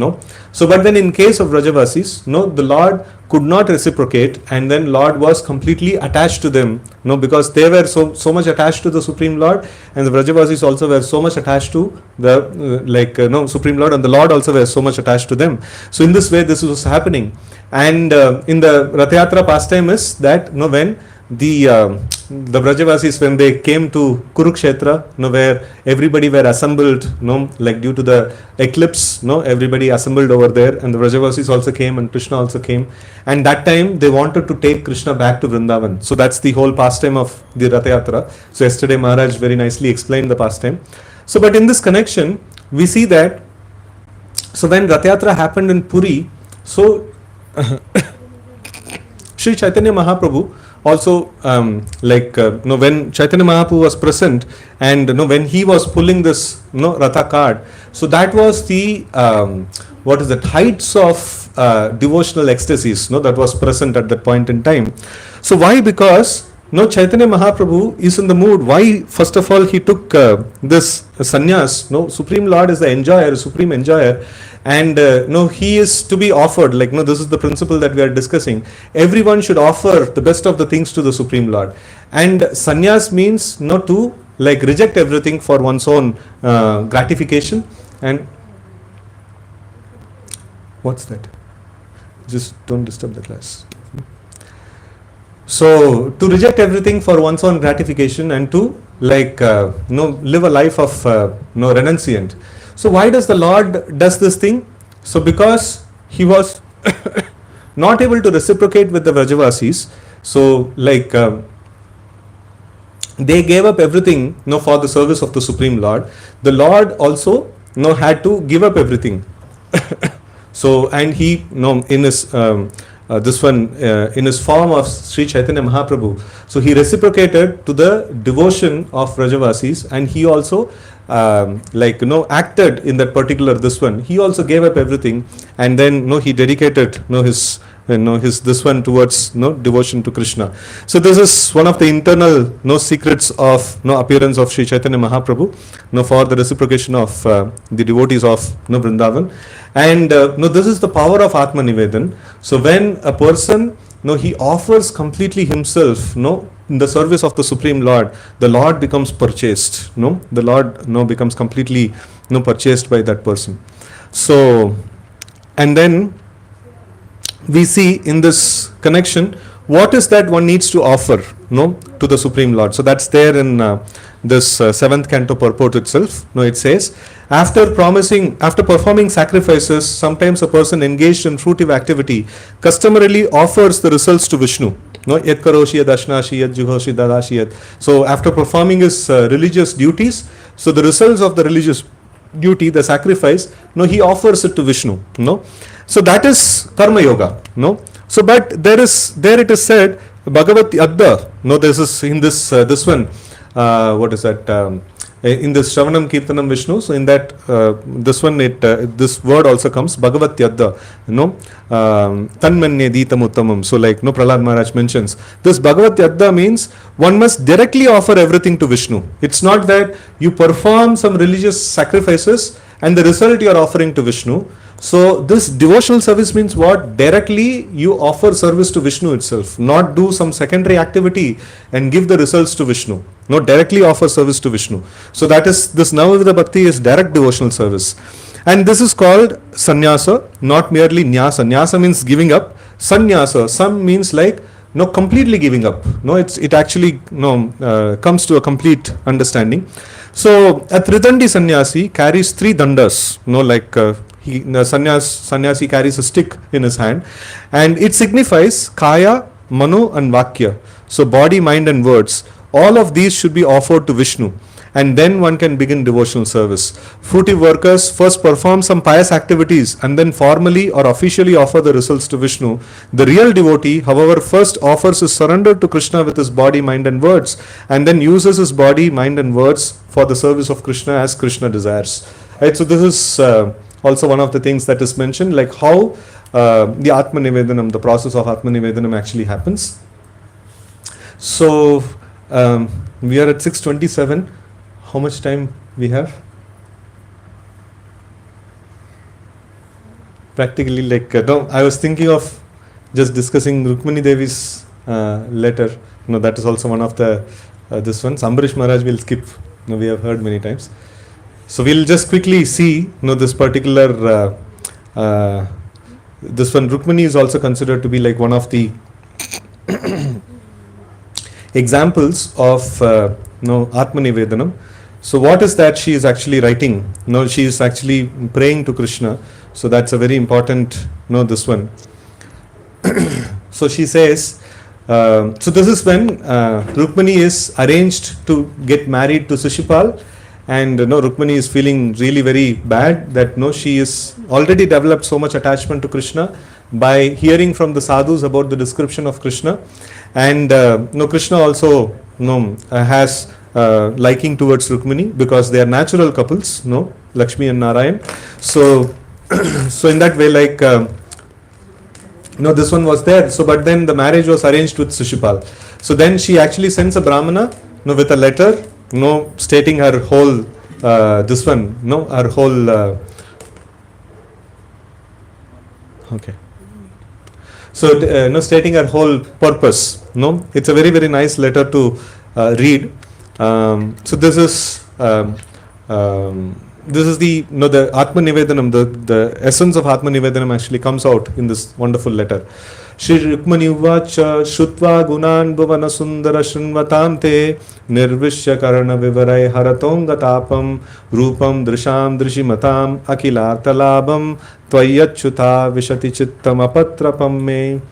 Speaker 2: So but then in case of Vrajavasis, the Lord could not reciprocate, and then Lord was completely attached to them, because they were so much attached to the Supreme Lord, and the Vrajavasis also were so much attached to the Supreme Lord, and the Lord also were so much attached to them. So in this way this was happening. And in the Rath Yatra pastime is that when the the Brajavasis, when they came to Kurukshetra, where everybody were assembled, like due to the eclipse, everybody assembled over there, and the Brajavasis also came, and Krishna also came. And that time they wanted to take Krishna back to Vrindavan. So that's the whole pastime of the Ratha Yatra. So yesterday Maharaj very nicely explained the pastime. So, but in this connection, we see that, so when Ratha Yatra happened in Puri, so Sri Chaitanya Mahaprabhu also, when Chaitanya Mahaprabhu was present, and when he was pulling this Ratha card, so that was the heights of devotional ecstasies that was present at that point in time. So why? Because Chaitanya Mahaprabhu is in the mood. Why? First of all, he took this sannyas. Supreme Lord is the enjoyer, supreme enjoyer, and he is to be offered. This is the principle that we are discussing. Everyone should offer the best of the things to the Supreme Lord, and sannyas means to reject everything for one's own gratification. And what's that? Just don't disturb the class. So to reject everything for one's own gratification and to live a life of renunciant. So why does the Lord does this thing? So because he was not able to reciprocate with the Vrajavasis, so they gave up everything for the service of the Supreme Lord. The Lord also had to give up everything. So, and he in his in his form of Sri Chaitanya Mahaprabhu, so he reciprocated to the devotion of Vrajavasis, and he also acted in that particular he also gave up everything, and then he dedicated his this one towards devotion to Krishna. So this is one of the internal secrets of appearance of Sri Chaitanya Mahaprabhu for the reciprocation of the devotees of Vrindavan. And this is the power of Aatmanivedanam. So when a person he offers completely himself in the service of the Supreme Lord, the Lord becomes purchased. The Lord becomes completely purchased by that person. So, and then we see in this connection what is that one needs to offer to the Supreme Lord. So that's there in this 7th canto purport itself. It says, after performing sacrifices, sometimes a person engaged in fruitive activity customarily offers the results to Vishnu. Yat karoshi yad ashnashi yad juhoshi dadashi yad. So after performing his religious duties, so the results of the religious duty, the sacrifice, he offers it to Vishnu. So that is karma yoga. So but there it is said Bhagavat Yadda. This is in this one. What is that? In this Shravanam Kirtanam Vishnu. So in that this one this word also comes Bhagavat Yadda. Tanmanye Ditam Uttamam. So Prahlad Maharaj mentions, this Bhagavat Yadda means one must directly offer everything to Vishnu. It's not that you perform some religious sacrifices and the result you are offering to Vishnu. So this devotional service means what? Directly you offer service to Vishnu itself, not do some secondary activity and give the results to Vishnu. Directly offer service to Vishnu. So that is, this Navadha Bhakti is direct devotional service. And this is called sannyasa, not merely nyasa. Nyasa means giving up. Sannyasa, some means completely giving up. It actually comes to a complete understanding. So a Tridandi sannyasi carries 3 dandas, sannyasi carries a stick in his hand, and it signifies kaya, mano and vakya. So body, mind and words, all of these should be offered to Vishnu, and then one can begin devotional service. Fruitive workers first perform some pious activities and then formally or officially offer the results to Vishnu. The real devotee, however, first offers his surrender to Krishna with his body, mind and words, and then uses his body, mind and words for the service of Krishna as Krishna desires. Right, so this is also one of the things that is mentioned, how the Aatmanivedanam, the process of Aatmanivedanam actually happens. So we are at 6:27. How much time we have? Practically I was thinking of just discussing Rukmini Devi's letter. That is also one of the this one. Ambarish Maharaj will skip. We have heard many times. So we'll just quickly see this particular this one. Rukmini is also considered to be one of the examples of Atmanivedanam. So what is that she is actually writing? No, she is actually praying to Krishna. So that's a very important, this one. So she says, so this is when Rukmani is arranged to get married to Shishupal, and Rukmani is feeling really very bad that she is already developed so much attachment to Krishna by hearing from the sadhus about the description of Krishna, and Krishna also has liking towards Rukmani because they are natural couples, Lakshmi and Narayan. So so in that way, like this one was there. So but then the marriage was arranged with Shishupal. So then she actually sends a brahmana with a letter stating her whole her whole okay. So stating her whole purpose. It's a very, very nice letter to read. So this is the the Atmanivedanam, the essence of Atmanivedanam actually comes out in this wonderful letter. Shri Rukmani Uvacha Shutva Gunan Bhuvana Sundara Shrinvatam Te Nirvishya Karana Vivarai Haratonga Tapam Rupam Drisham Drishimatam Akilartalabam Tvayachyuta Vishati Chittam Apatrapam Me.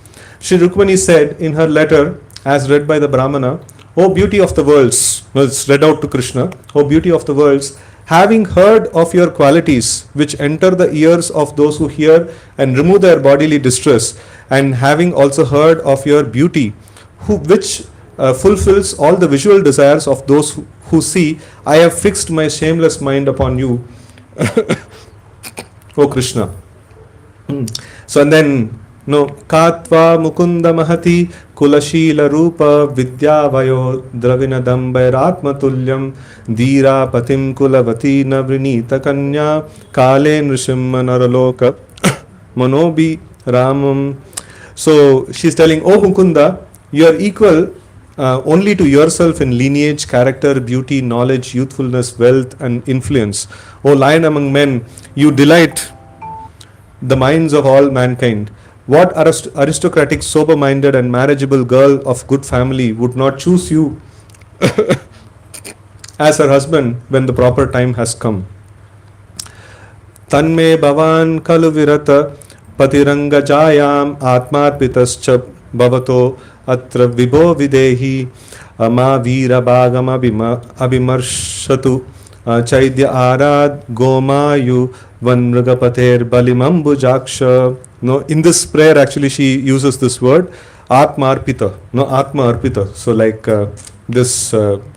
Speaker 2: Shri Rukmani said in her letter, as read by the Brahmana, O beauty of the worlds, it's read out to Krishna, O beauty of the worlds, having heard of your qualities which enter the ears of those who hear and remove their bodily distress, and having also heard of your beauty which fulfills all the visual desires of those who see, I have fixed my shameless mind upon you, O Krishna. So and then Katva Mukunda Mahati Kulashila Rupa Vidyavayo Dravinadam Bairatmatulyam Dira Patim Kulavati Navrinita Kanya Kale Nrishimma Naraloka Manobi Ramam. So she's telling, O Mukunda, you are equal only to yourself in lineage, character, beauty, knowledge, youthfulness, wealth and influence. O Lion among men, you delight the minds of all mankind. What aristocratic, sober-minded and marriageable girl of good family would not choose you as her husband when the proper time has come? Tanme bhavan kalu virata patiranga jayam atmarpitascha bhavato atra vibho videhi ama vira bhagam abhimarshatu chaidya arad gomayu vanmrugapater balimambu jaksha. In this prayer actually she uses this word Atma Arpita, Atma Arpita. So like this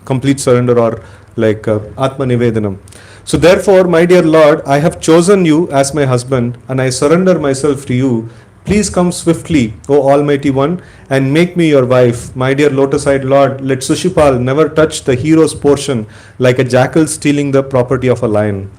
Speaker 2: complete surrender, or like Atmanivedanam. So therefore, my dear Lord, I have chosen you as my husband and I surrender myself to you. Please come swiftly, O Almighty One, and make me your wife. My dear lotus-eyed Lord, let Shishupal never touch the hero's portion like a jackal stealing the property of a lion.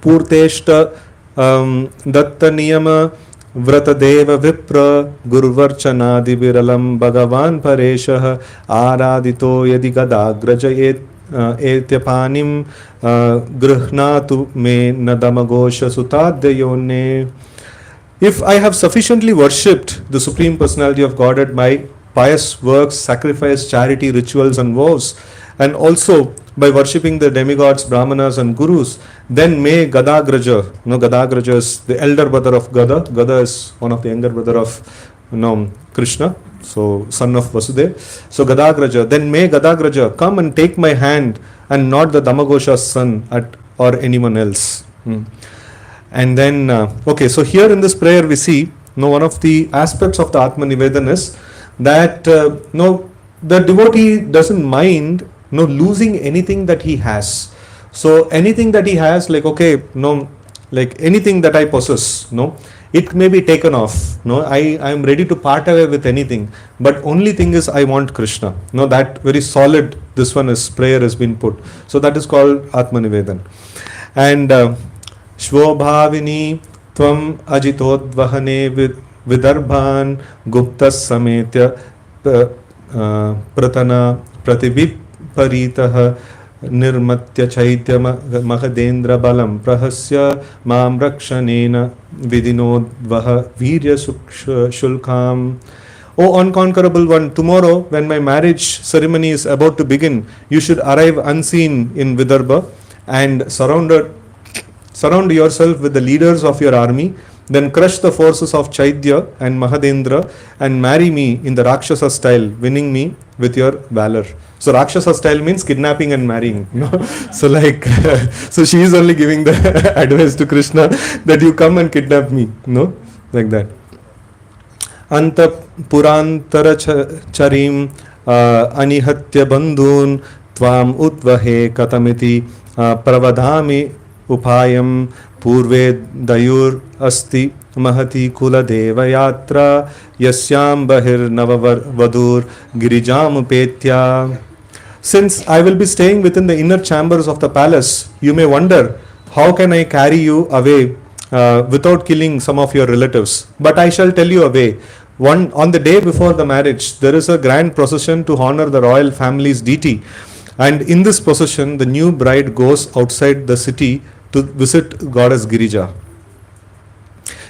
Speaker 2: Purteshta Datta Niyama Vrata Deva Vipra Guruvarchanadi Viralam Bhagavan Pareshah Aradito Yadi Gadagraja Etyapanim Grihnatu Me Nadamagosha Sutadayone. If I have sufficiently worshipped the Supreme Personality of Godhead by pious works, sacrifice, charity, rituals and vows, and also by worshipping the demigods, brahmanas and gurus, then may Gadagraja, Gadagraja is the elder brother of Gada. Gada is one of the younger brother of Krishna, so son of Vasudeva. So Gadagraja, then may Gadagraja come and take my hand, and not the Damagosha's son or anyone else. And then, okay, so here in this prayer we see, one of the aspects of the Atmanivedan is that the devotee doesn't mind losing anything that he has. So anything that he has, like like anything that I possess, it may be taken off. I am ready to part away with anything, but only thing is I want Krishna. That very solid, this one is prayer has been put. So that is called Atmanivedan. And Shvobhavini Tvam Ajitodvahane Vidarbhan Guptas Sametya Pratana Pratibip Paritah Nirmatya Chaitya Mahadendra Balam Prahasya Mam Rakshanena Vidinodvaha Virya Shulkam. O unconquerable one, tomorrow when my marriage ceremony is about to begin, you should arrive unseen in Vidarbha and surround yourself with the leaders of your army, then crush the forces of Chaitya and Mahadendra and marry me in the Rakshasa style, winning me with your valor. So Rakshasa style means kidnapping and marrying. So like, so she is only giving the advice to Krishna that you come and kidnap me. Like that. Anta purantara charim anihatya bandhun tvam udvahe katamiti pravadami upayam purve dayur asti mahati kula deva yatra yasyam bahir navavadur girijam petya. Since I will be staying within the inner chambers of the palace, you may wonder, how can I carry you away without killing some of your relatives? But I shall tell you a way. On the day before the marriage, there is a grand procession to honor the royal family's deity. And in this procession, the new bride goes outside the city to visit goddess Girija.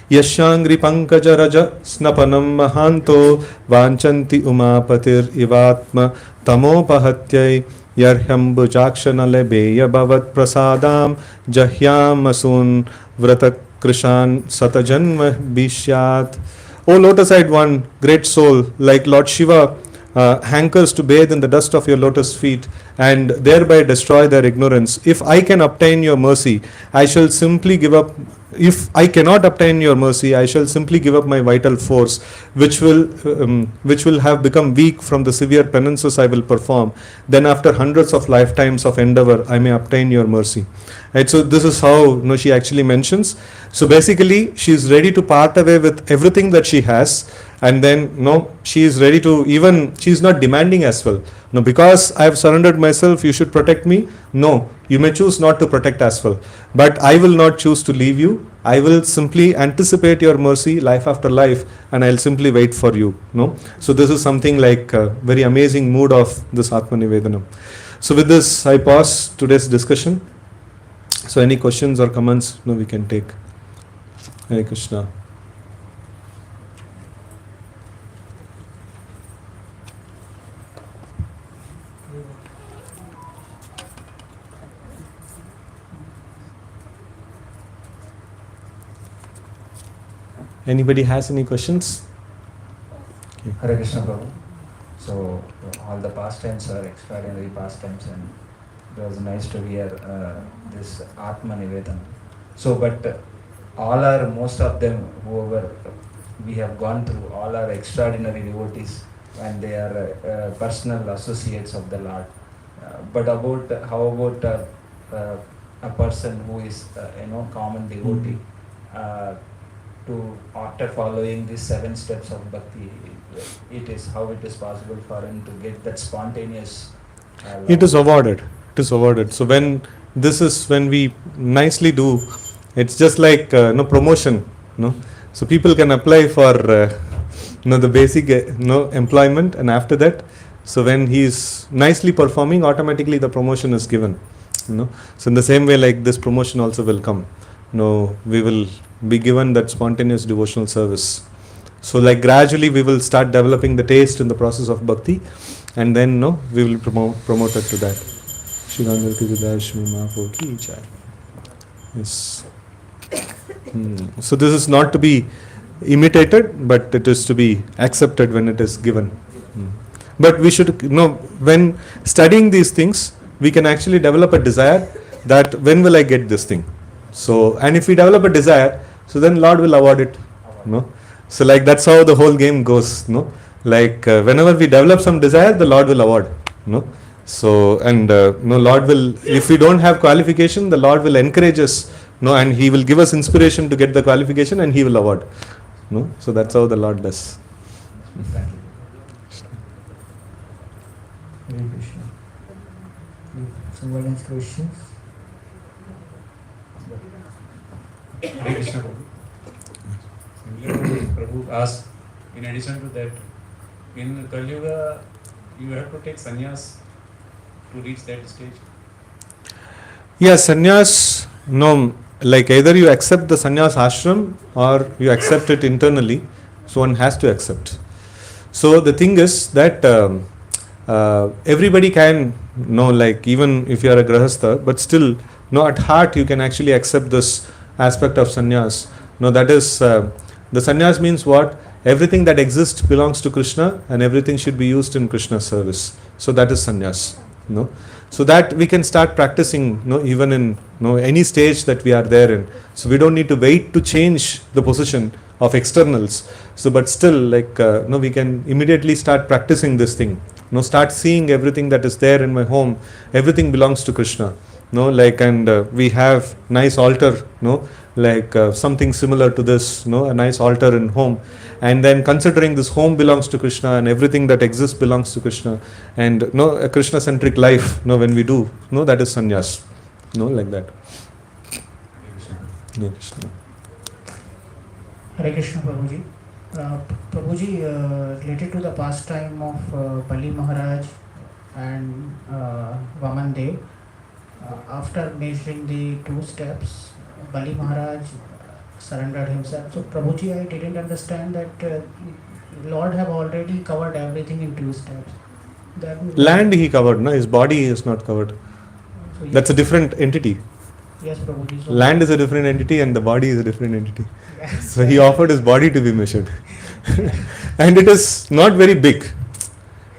Speaker 2: Yashangri pankaja raja snapanam mahanto vanchanti umapatir ivatma tamopahatyai yarhyam bujakshanale beya bhavat prasadam jahyam asun vrata krishan satajanma bishyat. O lotus-eyed one, great soul, like Lord Shiva hankers to bathe in the dust of your lotus feet and thereby destroy their ignorance. If I can obtain your mercy, I shall simply give up. If I cannot obtain your mercy, I shall simply give up my vital force, which will have become weak from the severe penances I will perform. Then, after hundreds of lifetimes of endeavor, I may obtain your mercy. Right. So this is how she actually mentions. So basically, she is ready to part away with everything that she has, and then she is ready to she is not demanding as well. No, because I have surrendered myself, you should protect me. No, you may choose not to protect as well, but I will not choose to leave you. I will simply anticipate your mercy life after life, and I'll simply wait for you. So this is something like a very amazing mood of this Aatmanivedanam. So with this, I pause today's discussion. So any questions or comments, we can take. Hare Krishna. Anybody has any questions?
Speaker 1: Okay. Hare Krishna Prabhu. So all the pastimes are extraordinary pastimes, and it was nice to hear this Aatmanivedanam. So, but most of them, whoever we have gone through, all are extraordinary devotees, and they are personal associates of the Lord. But how about a person who is common devotee? After following these 7 steps of bhakti, it is possible for him to get that spontaneous love.
Speaker 2: It is awarded. So when we nicely do, it's just like promotion. So people can apply for the basic employment, and after that, so when he is nicely performing, automatically the promotion is given. So in the same way, like this promotion also will come. We will be given that spontaneous devotional service. So like gradually we will start developing the taste in the process of bhakti, and then we will promote it to that. Yes. So this is not to be imitated, but it is to be accepted when it is given. But we should when studying these things, we can actually develop a desire that when will I get this thing. So, and if we develop a desire, so then Lord will award it. So like that's how the whole game goes. Like whenever we develop some desire, the Lord will award. So and Lord will, if we don't have qualification, the Lord will encourage us. And He will give us inspiration to get the qualification, and He will award. So that's how the Lord does.
Speaker 1: Thank you. Hare Krishna. Someone has questions?
Speaker 3: Hare Krishna Prabhu. Prabhu asked, in addition to that, in Kali Yuga, you have to take sannyas to reach that stage?
Speaker 2: Yes, sannyas, like either you accept the sannyas ashram or you accept it internally, so one has to accept. So the thing is that everybody can know, like even if you are a grahastha, but still, no, at heart you can actually accept this aspect of sannyas. No, that is the sannyas means what? Everything that exists belongs to Krishna, and everything should be used in Krishna's service. So that is sannyas. No, so that we can start practicing. No, even in any stage that we are there in. So we don't need to wait to change the position of externals. So, but still, like no, we can immediately start practicing this thing. No, start seeing everything that is there in my home. Everything belongs to Krishna. No, like, and we have nice altar. No, like something similar to this. No, a nice altar in home, and then considering this home belongs to Krishna and everything that exists belongs to Krishna, and no, a Krishna-centric life. No, when we do, no, that is sannyas. No, like that. Yeah, Krishna.
Speaker 4: Hare Krishna, Prabhuji. Prabhuji, related to the pastime of Bali Maharaj and Vaman Dev, after measuring the 2 steps, Bali Maharaj surrendered himself. So, Prabhuji, I didn't understand that Lord have already covered everything in 2 steps.
Speaker 2: Land he covered, no, his body is not covered.
Speaker 4: So
Speaker 2: That's a different entity.
Speaker 4: Yes, Prabhuji. So
Speaker 2: Land is a different entity and the body is a different entity. So he offered his body to be measured. And it is not very big.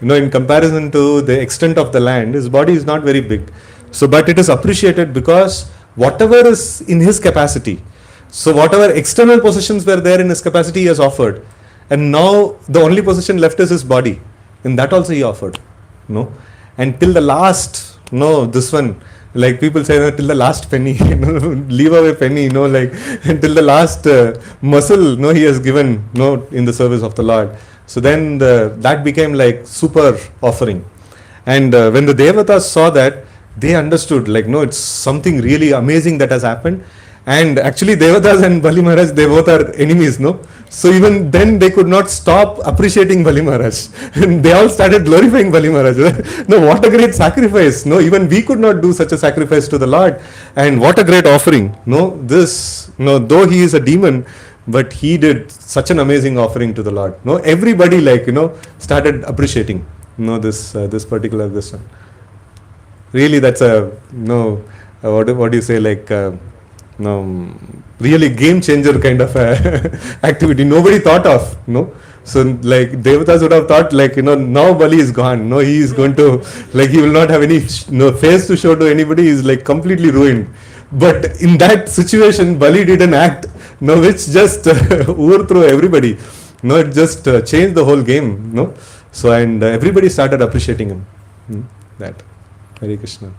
Speaker 2: In comparison to the extent of the land, his body is not very big. So, but it is appreciated because whatever is in his capacity, so whatever external possessions were there in his capacity, he has offered. And now the only possession left is his body. And that also he offered. No? And till the last, no, this one, like people say, till the last penny, leave away penny, like until the last muscle, he has given, in the service of the Lord. So then that became like super offering. And when the Devatas saw that, they understood, like, no, it's something really amazing that has happened. And actually Devatas and Bali Maharaj, they both are enemies, So even then they could not stop appreciating Bali Maharaj. And they all started glorifying Bali Maharaj. No, what a great sacrifice. No, even we could not do such a sacrifice to the Lord. And what a great offering. Though he is a demon, but he did such an amazing offering to the Lord. Everybody started appreciating, this particular this one. Really, that's a, what do you say, like, really game changer kind of activity. Nobody thought of, So like Devatas would have thought, like, now Bali is gone. He is going to, like, he will not have any face to show to anybody. He is like completely ruined. But in that situation, Bali did an act, which just overthrew everybody. It just changed the whole game. So, and everybody started appreciating him. That. Hare Krishna.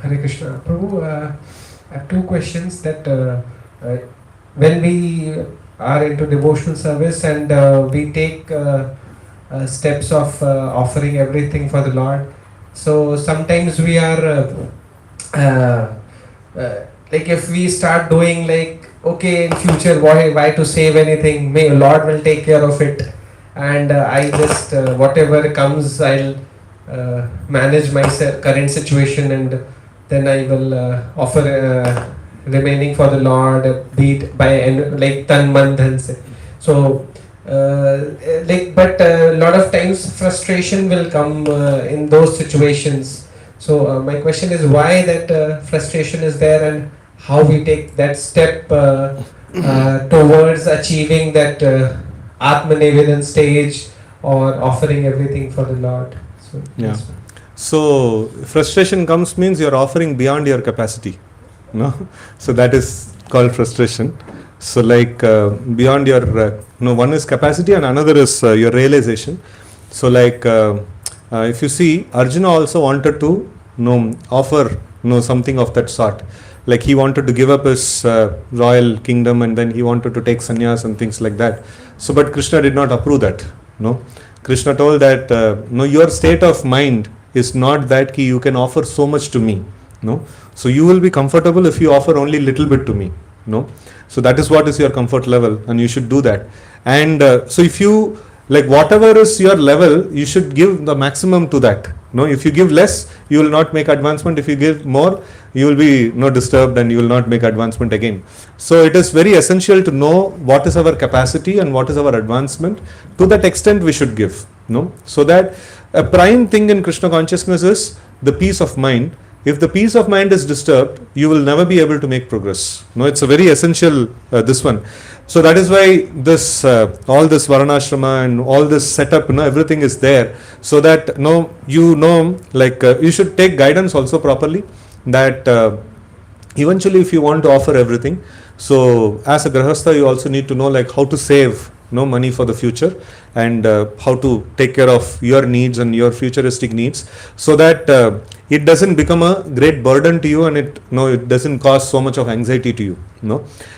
Speaker 5: Hare Krishna. Prabhu, I have 2 questions that when we are into devotional service and we take steps of offering everything for the Lord, so sometimes we are like, if we start doing like, okay, in future why to save anything, Lord will take care of it, and I just whatever comes, I'll manage my current situation, and then I will offer remaining for the Lord, be it by like tan man dhan se. So but a lot of times frustration will come in those situations. So my question is, why that frustration is there, and how we take that step towards achieving that Aatmanivedanam stage, or offering everything for the Lord. So,
Speaker 2: yeah. So frustration comes means you are offering beyond your capacity. So that is called frustration. So like beyond your, one is capacity and another is your realization. So like if you see, Arjuna also wanted to offer something of that sort. Like he wanted to give up his royal kingdom, and then he wanted to take sannyas and things like that. So but Krishna did not approve that. Krishna told that your state of mind is not that you can offer so much to me. So you will be comfortable if you offer only little bit to me. So that is what is your comfort level, and you should do that. And so if you, like, whatever is your level, you should give the maximum to that. If you give less, you will not make advancement. If you give more, you will be disturbed and you will not make advancement again. So it is very essential to know what is our capacity and what is our advancement. To that extent we should give, so that a prime thing in Krishna consciousness is the peace of mind. If the peace of mind is disturbed, you will never be able to make progress. It's a very essential this one. So that is why this all this Varanashrama and all this setup, everything is there, so that you should take guidance also properly. That eventually, if you want to offer everything, so as a grahastha, you also need to know how to save money for the future, and how to take care of your needs and your futuristic needs, so that it doesn't become a great burden to you, and it doesn't cause so much of anxiety to you.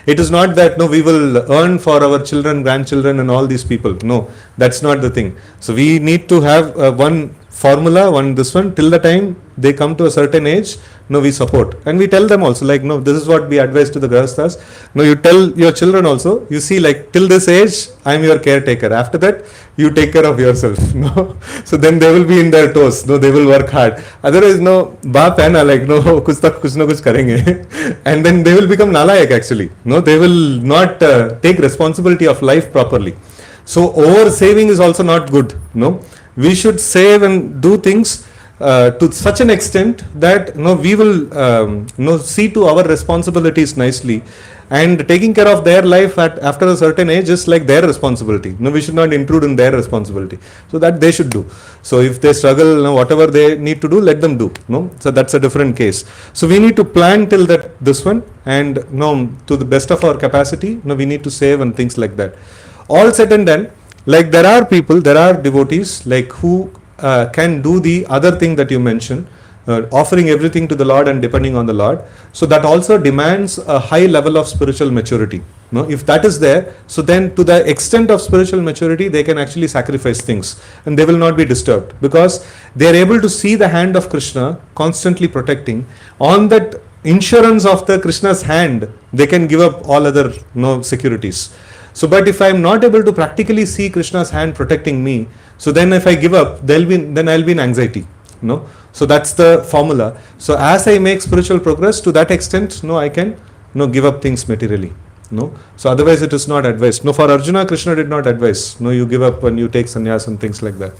Speaker 2: It is not that we will earn for our children, grandchildren and all these people. No, that's not the thing. So we need to have one formula, this one, till the time they come to a certain age, we support. And we tell them also, this is what we advise to the grahasthas. You tell your children also, you see, till this age, I am your caretaker. After that, you take care of yourself. So then they will be in their toes. They will work hard. Otherwise, baap hai na, kuch na kuch karenge. And then they will become nalayak actually. They will not take responsibility of life properly. So over saving is also not good. We should save and do things to such an extent that we will see to our responsibilities nicely, and taking care of their life after a certain age is like their responsibility. We should not intrude in their responsibility. So that they should do. So if they struggle, whatever they need to do, let them do. So that's a different case. So we need to plan till this one, and to the best of our capacity, we need to save and things like that. All said and done, there are people, there are devotees who can do the other thing that you mentioned, offering everything to the Lord and depending on the Lord. So that also demands a high level of spiritual maturity. If that is there, so then to the extent of spiritual maturity, they can actually sacrifice things and they will not be disturbed, because they are able to see the hand of Krishna constantly protecting. On that insurance of the Krishna's hand, they can give up all other securities. So, but if I am not able to practically see Krishna's hand protecting me, so then if I give up, then I'll be in anxiety. So that's the formula. So as I make spiritual progress, to that extent, I can give up things materially. So otherwise it is not advised. For Arjuna, Krishna did not advise. You give up and you take sannyas and things like that.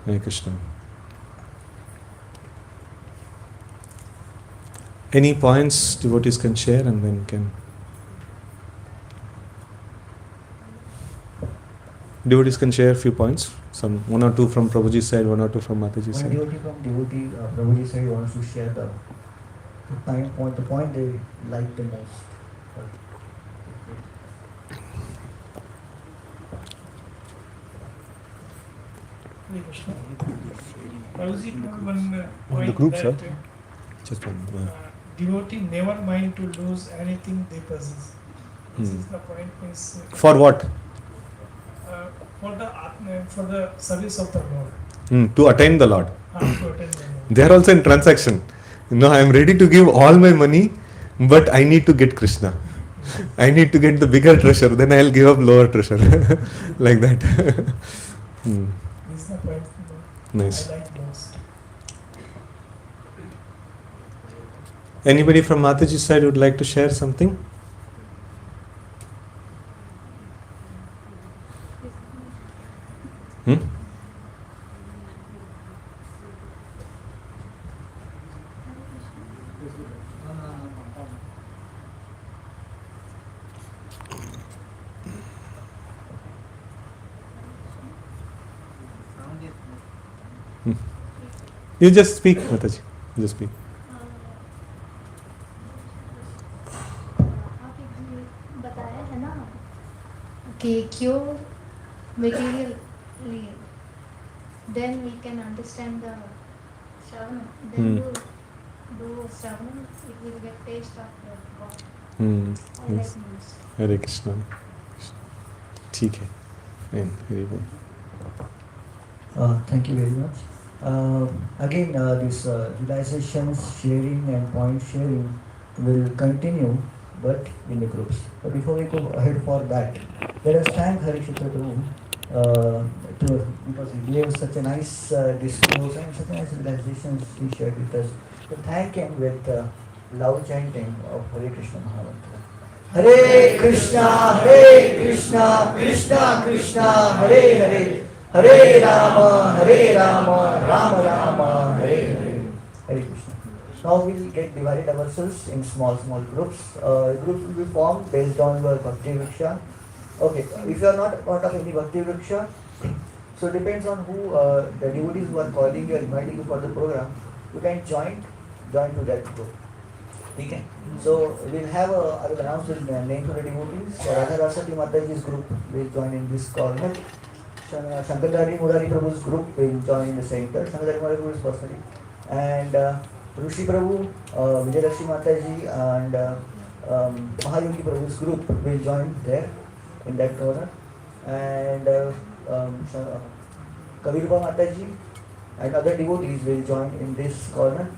Speaker 2: Hare Krishna. Any points devotees can share, and then can. Devotees can share a few points. One or two from Prabhuji's side, one or two from Mataji's side.
Speaker 1: One devotee from Prabhuji's side wants to share the point they like the most.
Speaker 6: Prabhuji told one point
Speaker 2: The group,
Speaker 6: that
Speaker 2: sir? Just one.
Speaker 6: devotee never mind to lose anything they possess. This is the point. Means,
Speaker 2: For what?
Speaker 6: For the service of the Lord.
Speaker 2: To attain the Lord.
Speaker 6: To attain the Lord.
Speaker 2: They are also in transaction. I am ready to give all my money, but I need to get Krishna. I need to get the bigger treasure, then I will give up lower treasure. Like that.
Speaker 6: This is the point.
Speaker 2: Nice.
Speaker 6: I like most.
Speaker 2: Anybody from Mataji's side would like to share something? You just speak, Mataji. You just speak.
Speaker 7: आपने बताया है ना कि क्यों material लिए, then we can understand the Shravana. Then do Shravana, it will get taste of the God. I like most.
Speaker 2: Hare Krishna. ठीक है. Very good.
Speaker 1: Thank you very much. Again, this realizations sharing and point sharing will continue, but in the groups. But before we go ahead for that, let us thank Hariksetra because he gave such a nice discourse and such a nice realizations he shared with us. to thank him with loud chanting of Hare Krishna Mahamantra. Hare Krishna, Krishna Krishna, Hare Hare, Hare Rama, Rama Rama, Hare Hare. Hare Krishna. Now we'll get divided ourselves in small groups. Groups will be formed based on your Bhakti Vriksha. Okay, if you are not part of any Bhakti Vriksha, so it depends on who the devotees who are calling you or inviting you for the program, you can join to that group. Okay? So we'll have I will announce the name to the devotees. So Radha Rasati Mataji's group will join in this corner. Shankardari Murari Prabhu's group will join in the center. Shankardari Murari Prabhu is personally. And Rushi Prabhu, Vijayalakshmi Mataji and Mahayogi Prabhu's group will join there in that corner. And Kavirba Mataji and other devotees will join in this corner.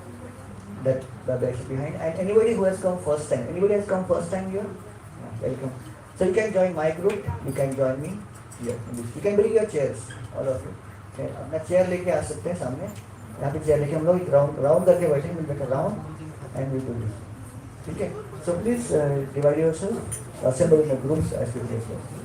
Speaker 1: That the back behind. And anybody who has come first time. Anybody has come first time here? Yeah, welcome. So you can join my group. You can join me here. You can bring your chairs, all of you. Okay, अपना chair लेके आ सकते हैं सामने. यहाँ पे chair लेके हम लोग राउंड करके बैठे. We'll make a round and we'll do this. ठीक है? So please divide yourself. Assemble in the groups as quickly as possible.